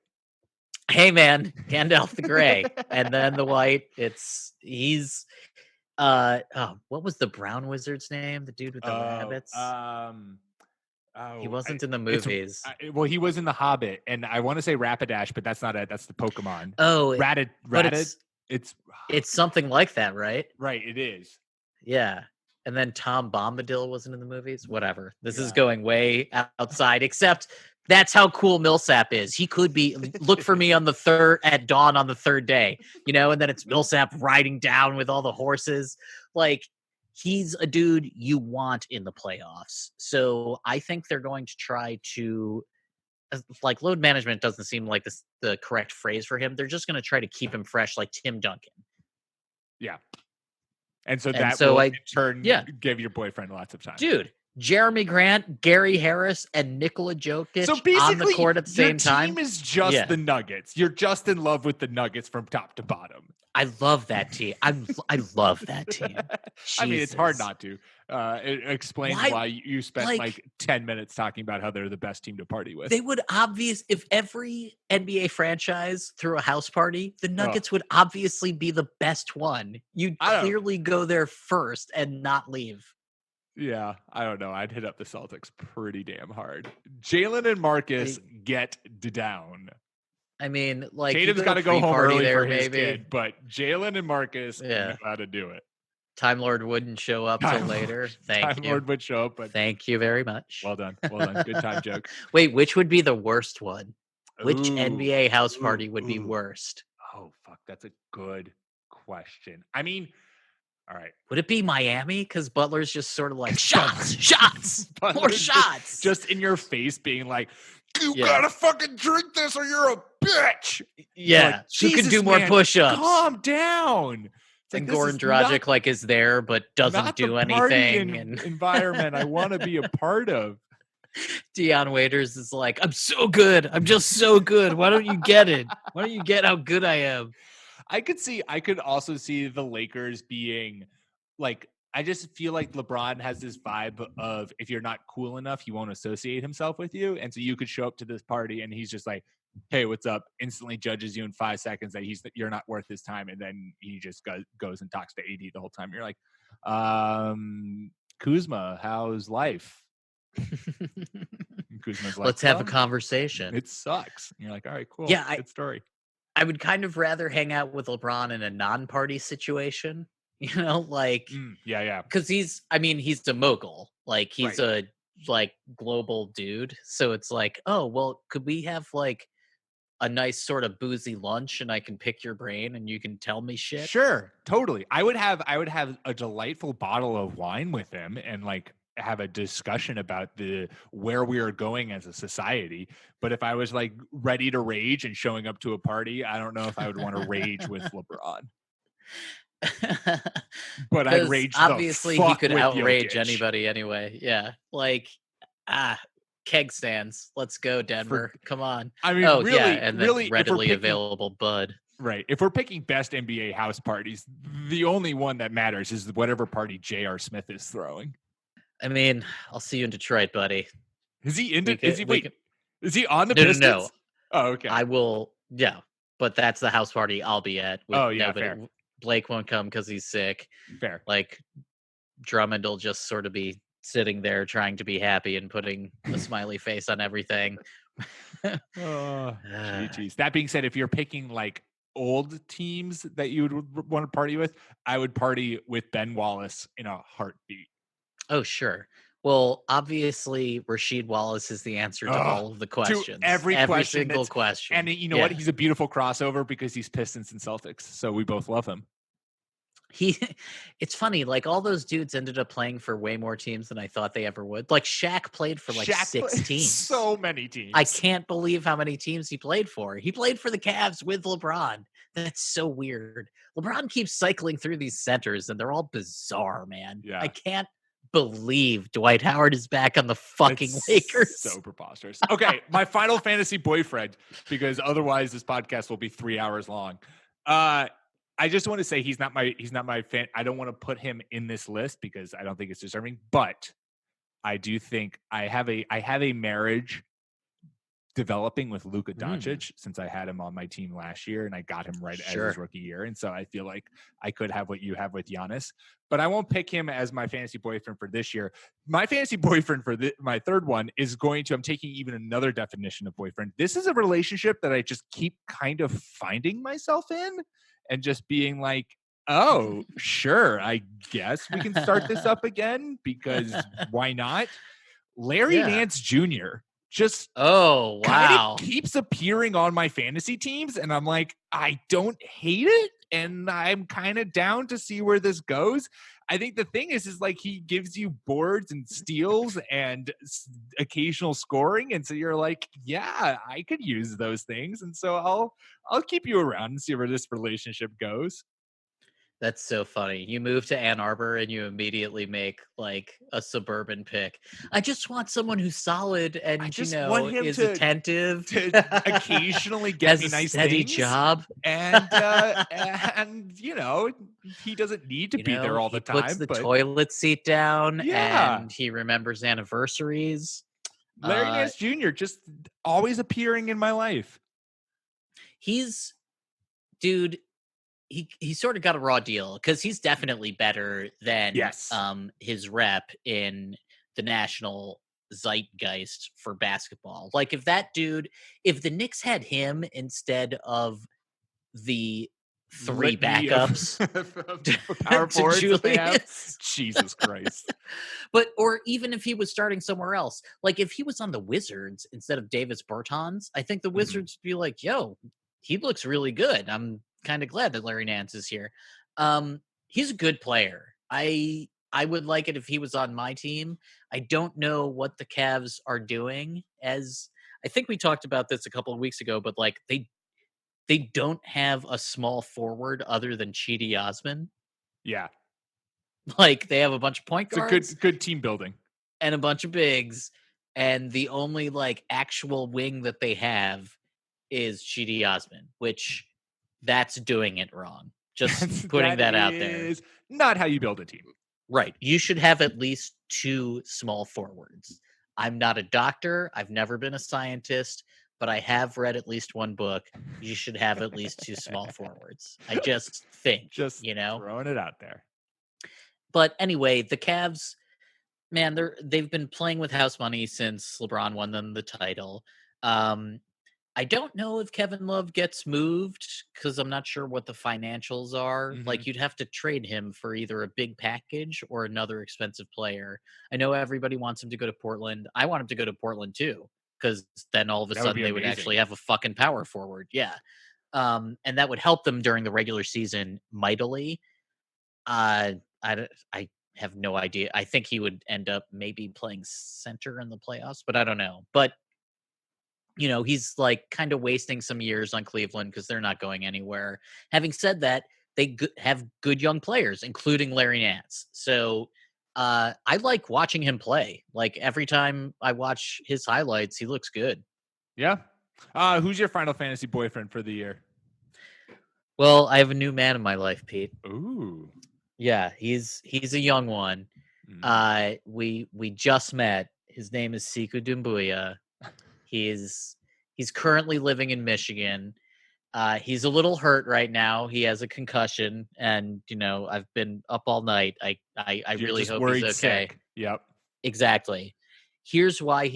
S3: Hey man, Gandalf the Gray, and then the white. He's what was the brown wizard's name? The dude with the rabbits. He wasn't in the movies.
S2: Well, he was in The Hobbit, and I want to say Rapidash, but that's not it. That's the Pokemon.
S3: Oh,
S2: Ratted.
S3: It's something like that, right?
S2: Right, it is.
S3: Yeah. And then Tom Bombadil wasn't in the movies. Whatever. This is going way outside, except that's how cool Millsap is. He could be look for me at dawn on the third day, and then it's Millsap riding down with all the horses. Like, he's a dude you want in the playoffs. So I think they're going to try to like load management doesn't seem like the correct phrase for him. They're just going to try to keep him fresh like Tim Duncan.
S2: Yeah. And so will in turn give your boyfriend lots of time.
S3: Dude, Jeremy Grant, Gary Harris, and Nikola Jokic on the court at the same time.
S2: Your team is just the Nuggets. You're just in love with the Nuggets from top to bottom.
S3: I love that team. I love that team.
S2: I mean, it's hard not to. It explains why you spent like 10 minutes talking about how they're the best team to party with.
S3: They would if every NBA franchise threw a house party, the Nuggets would obviously be the best one. You'd clearly go there first and not leave.
S2: Yeah, I don't know. I'd hit up the Celtics pretty damn hard. Jalen and Marcus get down.
S3: I mean, like
S2: Tatum's got to go home early for his kid, but Jalen and Marcus know how to do it.
S3: Time Lord wouldn't show up till later. Thank you.
S2: Time Lord would show up, but
S3: thank you very much.
S2: Well done. Good time joke.
S3: Wait, which would be the worst one? Which NBA house party would be worst?
S2: Oh, fuck. That's a good question. I mean, all right.
S3: Would it be Miami? Because Butler's just sort of like, shots, more shots.
S2: Just in your face being like, you gotta fucking drink this or you're a bitch.
S3: Yeah.
S2: Like,
S3: who can do more push-ups?
S2: Calm down.
S3: And Goran Dragic is there but doesn't do anything.
S2: And environment I want to be a part of.
S3: Deion Waiters is like, I'm so good. I'm just so good. Why don't you get it? Why don't you get how good I am?
S2: I could also see the Lakers being like, I just feel like LeBron has this vibe of if you're not cool enough, he won't associate himself with you. And so you could show up to this party and he's just like, hey, what's up? Instantly judges you in 5 seconds that you're not worth his time. And then he just goes and talks to AD the whole time. You're like, Kuzma, how's life? Kuzma's like,
S3: let's have a conversation.
S2: It sucks. And you're like, all right, cool.
S3: Yeah,
S2: good story.
S3: I would kind of rather hang out with LeBron in a non-party situation,
S2: yeah.
S3: Because he's a mogul. Like he's a like global dude. So it's like, oh, well, could we have like a nice sort of boozy lunch and I can pick your brain and you can tell me shit?
S2: Sure, totally. I would have a delightful bottle of wine with him and like have a discussion about the where we are going as a society. But if I was like ready to rage and showing up to a party, I don't know if I would want to rage with LeBron. But I'd
S3: Because
S2: rage the
S3: obviously he
S2: fuck
S3: could
S2: with
S3: outrage
S2: Jokic.
S3: anybody anyway. Yeah. Like, ah, keg stands. Let's go, Denver. Come on.
S2: I mean,
S3: Oh, yeah.
S2: really,
S3: And then
S2: really, if we're
S3: readily
S2: picking
S3: available Bud.
S2: right, if we're picking best NBA house parties, the only one that matters is whatever party J.R. Smith is throwing.
S3: I mean, I'll see you in Detroit, buddy.
S2: Is he in?
S3: We
S2: Is
S3: could,
S2: he?
S3: we
S2: Wait,
S3: could,
S2: is he on the
S3: no, no,
S2: Pistons?
S3: no.
S2: Oh, okay.
S3: I will, yeah. But that's the house party I'll be at with
S2: Oh, yeah,
S3: nobody.
S2: fair.
S3: Blake won't come because he's sick.
S2: Fair.
S3: Like, Drummond will just sort of be sitting there trying to be happy and putting a smiley face on everything.
S2: Oh, geez. That being said, if you're picking like old teams that you would want to party with, I would party with Ben Wallace in a heartbeat.
S3: Oh, sure. Well, obviously, Rasheed Wallace is the answer to all of the questions.
S2: Every question
S3: single question.
S2: And you know what? He's a beautiful crossover because he's Pistons and Celtics. So we both love him.
S3: It's funny, like all those dudes ended up playing for way more teams than I thought they ever would. Like Shaq played for like 6 teams.
S2: So many teams.
S3: I can't believe how many teams he played for. He played for the Cavs with LeBron. That's so weird. LeBron keeps cycling through these centers and they're all bizarre, man.
S2: Yeah.
S3: I can't believe Dwight Howard is back on the fucking Lakers.
S2: So preposterous. Okay, my final fantasy boyfriend, because otherwise this podcast will be 3 hours long. I just want to say he's not my fan. I don't want to put him in this list because I don't think it's deserving, but I do think I have a marriage developing with Luka Doncic since I had him on my team last year and I got him right as his rookie year. And so I feel like I could have what you have with Giannis, but I won't pick him as my fantasy boyfriend for this year. My fantasy boyfriend for my third one is I'm taking even another definition of boyfriend. This is a relationship that I just keep kind of finding myself in and just being like, oh, sure, I guess we can start this up again because why not? Larry Nance Jr. just kind of keeps appearing on my fantasy teams, and I'm like, I don't hate it, and I'm kind of down to see where this goes. I think the thing is like he gives you boards and steals and occasional scoring, and so you're like, yeah, I could use those things, and so I'll keep you around and see where this relationship goes.
S3: That's so funny. You move to Ann Arbor and you immediately make like a suburban pick. I just want someone who's solid and is attentive
S2: to occasionally get me nice
S3: steady
S2: things.
S3: Job.
S2: And he doesn't need to be there all the time.
S3: He puts the toilet seat down and he remembers anniversaries.
S2: Larry Nance Jr. just always appearing in my life.
S3: Dude. He sort of got a raw deal because he's definitely better than his rep in the national zeitgeist for basketball. Like if the Knicks had him instead of the 3 backups
S2: power forwards that they have.
S3: Julius.
S2: Jesus Christ.
S3: Or even if he was starting somewhere else, like if he was on the Wizards instead of Davis Bertans, I think the Wizards would be like, yo, he looks really good. I'm kind of glad that Larry Nance is here. He's a good player. I would like it if he was on my team. I don't know what the Cavs are doing, as I think we talked about this a couple of weeks ago, but like they don't have a small forward other than Chidi Osman.
S2: Yeah.
S3: Like they have a bunch of point guards.
S2: It's a good team building.
S3: And a bunch of bigs. And the only like actual wing that they have is Chidi Osman, which that's doing it wrong. Just putting that out there.
S2: Is not how you build a team.
S3: Right. You should have at least 2 small forwards. I'm not a doctor. I've never been a scientist, but I have read at least one book. You should have at least 2 small forwards. I just think,
S2: throwing it out there.
S3: But anyway, the Cavs, man, they've been playing with house money since LeBron won them the title. I I don't know if Kevin Love gets moved because I'm not sure what the financials are.
S2: Mhm.
S3: Like, you'd have to trade him for either a big package or another expensive player. I know everybody wants him to go to Portland. I want him to go to Portland too, because then all of a
S2: That would
S3: sudden
S2: be
S3: they would
S2: amazing.
S3: actually have a fucking power forward. Yeah. And that would help them during the regular season mightily. I have no idea. I think he would end up maybe playing center in the playoffs, but I don't know. But he's like kind of wasting some years on Cleveland because they're not going anywhere. Having said that, they have good young players, including Larry Nance. So I like watching him play. Like every time I watch his highlights, he looks good.
S2: Yeah. Who's your Final Fantasy boyfriend for the year?
S3: Well, I have a new man in my life, Pete.
S2: Ooh.
S3: Yeah, he's a young one. We just met. His name is Siku Dumbuya. He's currently living in Michigan. He's a little hurt right now. He has a concussion, and I've been up all night. I
S2: You're
S3: really
S2: just
S3: hope he's
S2: worried
S3: okay.
S2: sick. Yep.
S3: Exactly. Here's why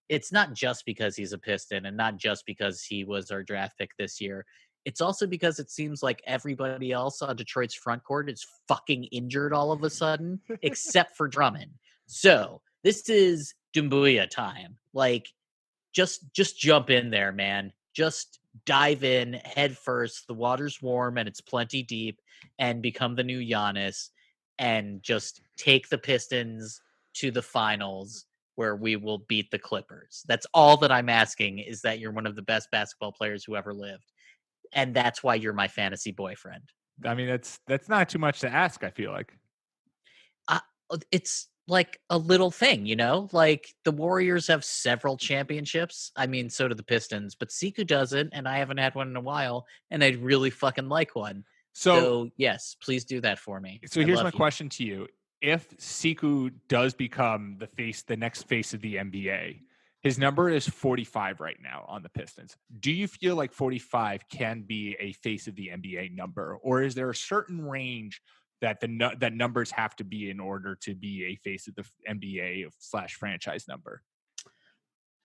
S3: it's not just because he's a Piston and not just because he was our draft pick this year. It's also because it seems like everybody else on Detroit's front court is fucking injured all of a sudden, except for Drummond. So this is Dumbuya time. Like, just jump in there, man. Just dive in head first. The water's warm and it's plenty deep, and become the new Giannis, and just take the Pistons to the finals where we will beat the Clippers. That's all that I'm asking, is that you're one of the best basketball players who ever lived. And that's why you're my fantasy boyfriend.
S2: I mean, that's not too much to ask, I feel like.
S3: It's like a little thing, like the Warriors have several championships. I mean, so do the Pistons, but Siku doesn't, and I haven't had one in a while, and I'd really fucking like one. So yes, please do that for me.
S2: So
S3: I
S2: here's
S3: love
S2: my
S3: you.
S2: question to you. If Siku does become the next face of the NBA, his number is 45 right now on the Pistons. Do you feel like 45 can be a face of the NBA number, or is there a certain range that that numbers have to be in order to be a face of the NBA / franchise number?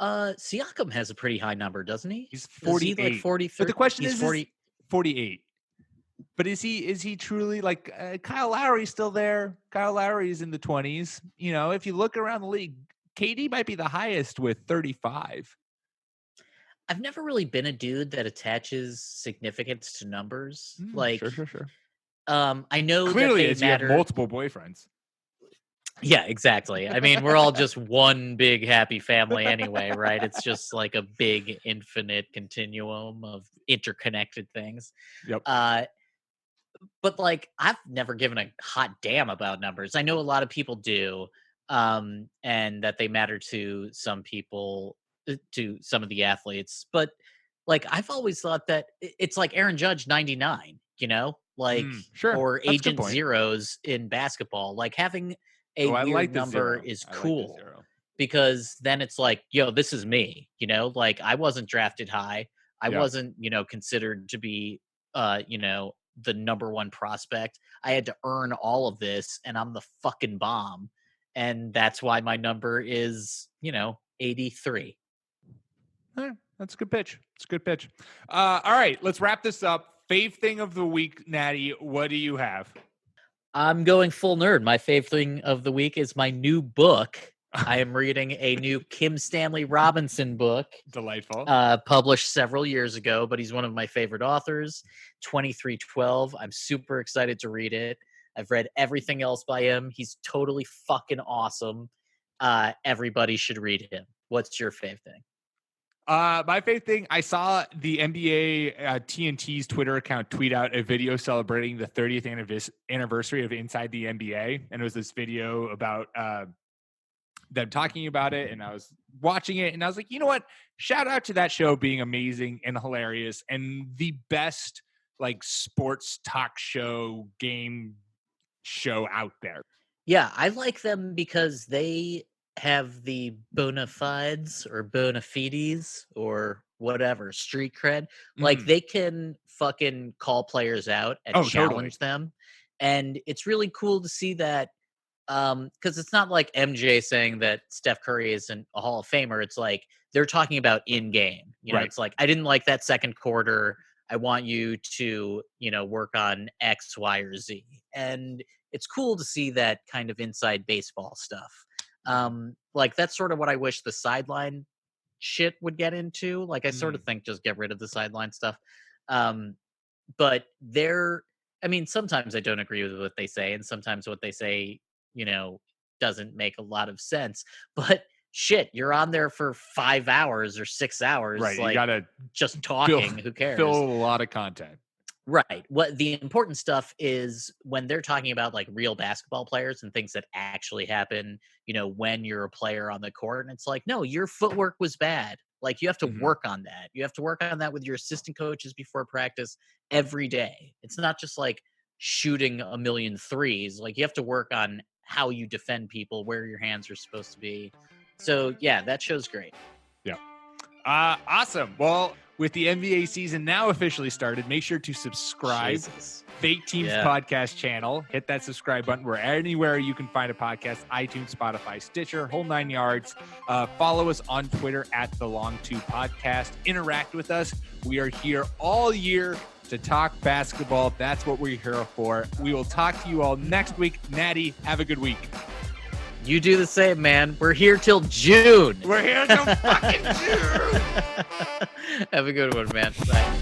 S3: Siakam has a pretty high number, doesn't he?
S2: He's
S3: Is he
S2: 48.
S3: like 43?
S2: But the question
S3: He's
S2: is
S3: 40.
S2: 48. But is he truly like Kyle Lowry's still there? Kyle Lowry's in the 20s. If you look around the league, KD might be the highest with 35.
S3: I've never really been a dude that attaches significance to numbers.
S2: Sure.
S3: I know
S2: Clearly,
S3: that
S2: as
S3: they
S2: you have
S3: matter.
S2: multiple boyfriends.
S3: Yeah, exactly. I mean, we're all just one big happy family anyway, right? It's just like a big infinite continuum of interconnected things.
S2: Yep.
S3: But like, I've never given a hot damn about numbers. I know a lot of people do, and that they matter to some people, to some of the athletes. But like, I've always thought that it's like Aaron Judge 99, like,
S2: Sure.
S3: or
S2: That's a good
S3: Agent
S2: point.
S3: Zeros in basketball. Like, having a
S2: I like
S3: weird
S2: the
S3: number
S2: zero.
S3: is
S2: I like the
S3: cool,
S2: zero.
S3: because then it's like, yo, this is me, like I wasn't drafted high. I
S2: Yeah.
S3: wasn't, considered to be, the number one prospect. I had to earn all of this, and I'm the fucking bomb. And that's why my number is, 83.
S2: That's a good pitch. It's a good pitch. All right, let's wrap this up. Fave thing of the week, Natty. What do you have?
S3: I'm going full nerd. My favorite thing of the week is my new book. I am reading a new Kim Stanley Robinson book.
S2: Delightful.
S3: Published several years ago, but he's one of my favorite authors, 2312. I'm super excited to read it. I've read everything else by him. He's totally fucking awesome. Everybody should read him. What's your fave thing?
S2: My favorite thing, I saw the NBA TNT's Twitter account tweet out a video celebrating the 30th anniversary of Inside the NBA. And it was this video about them talking about it. And I was watching it and I was like, you know what? Shout out to that show being amazing and hilarious and the best like sports talk show game show out there.
S3: Yeah, I like them because they have the bona fides or bona fides or whatever, street cred. Like, they can fucking call players out and challenge them. And it's really cool to see that, because it's not like MJ saying that Steph Curry isn't a Hall of Famer. It's like they're talking about in game. You know,
S2: Right.
S3: it's like, I didn't like that second quarter. I want you to, work on X, Y, or Z. And it's cool to see that kind of inside baseball stuff. Like that's sort of what I wish the sideline shit would get into. Like I sort of think just get rid of the sideline stuff. But sometimes I don't agree with what they say, and sometimes what they say, doesn't make a lot of sense. But shit, you're on there for 5 hours or 6 hours,
S2: Right.
S3: like
S2: You gotta
S3: just talking. Who cares?
S2: fill a lot of content.
S3: Right. What the important stuff is when they're talking about like real basketball players and things that actually happen, when you're a player on the court. And it's like, no, your footwork was bad. Like you have to work on that. You have to work on that with your assistant coaches before practice every day. It's not just like shooting a million threes. Like you have to work on how you defend people, where your hands are supposed to be. So yeah, that show's great.
S2: Yeah. Awesome. Well, with the NBA season now officially started, make sure to subscribe.
S3: Jesus.
S2: Fake Teams podcast channel. Hit that subscribe button. We're anywhere you can find a podcast, iTunes, Spotify, Stitcher, whole 9 yards. Follow us on Twitter at The Long Two Podcast. Interact with us. We are here all year to talk basketball. That's what we're here for. We will talk to you all next week. Natty, have a good week.
S3: You do the same, man. We're here till June.
S2: We're here till fucking June.
S3: Have a good one, man. Bye.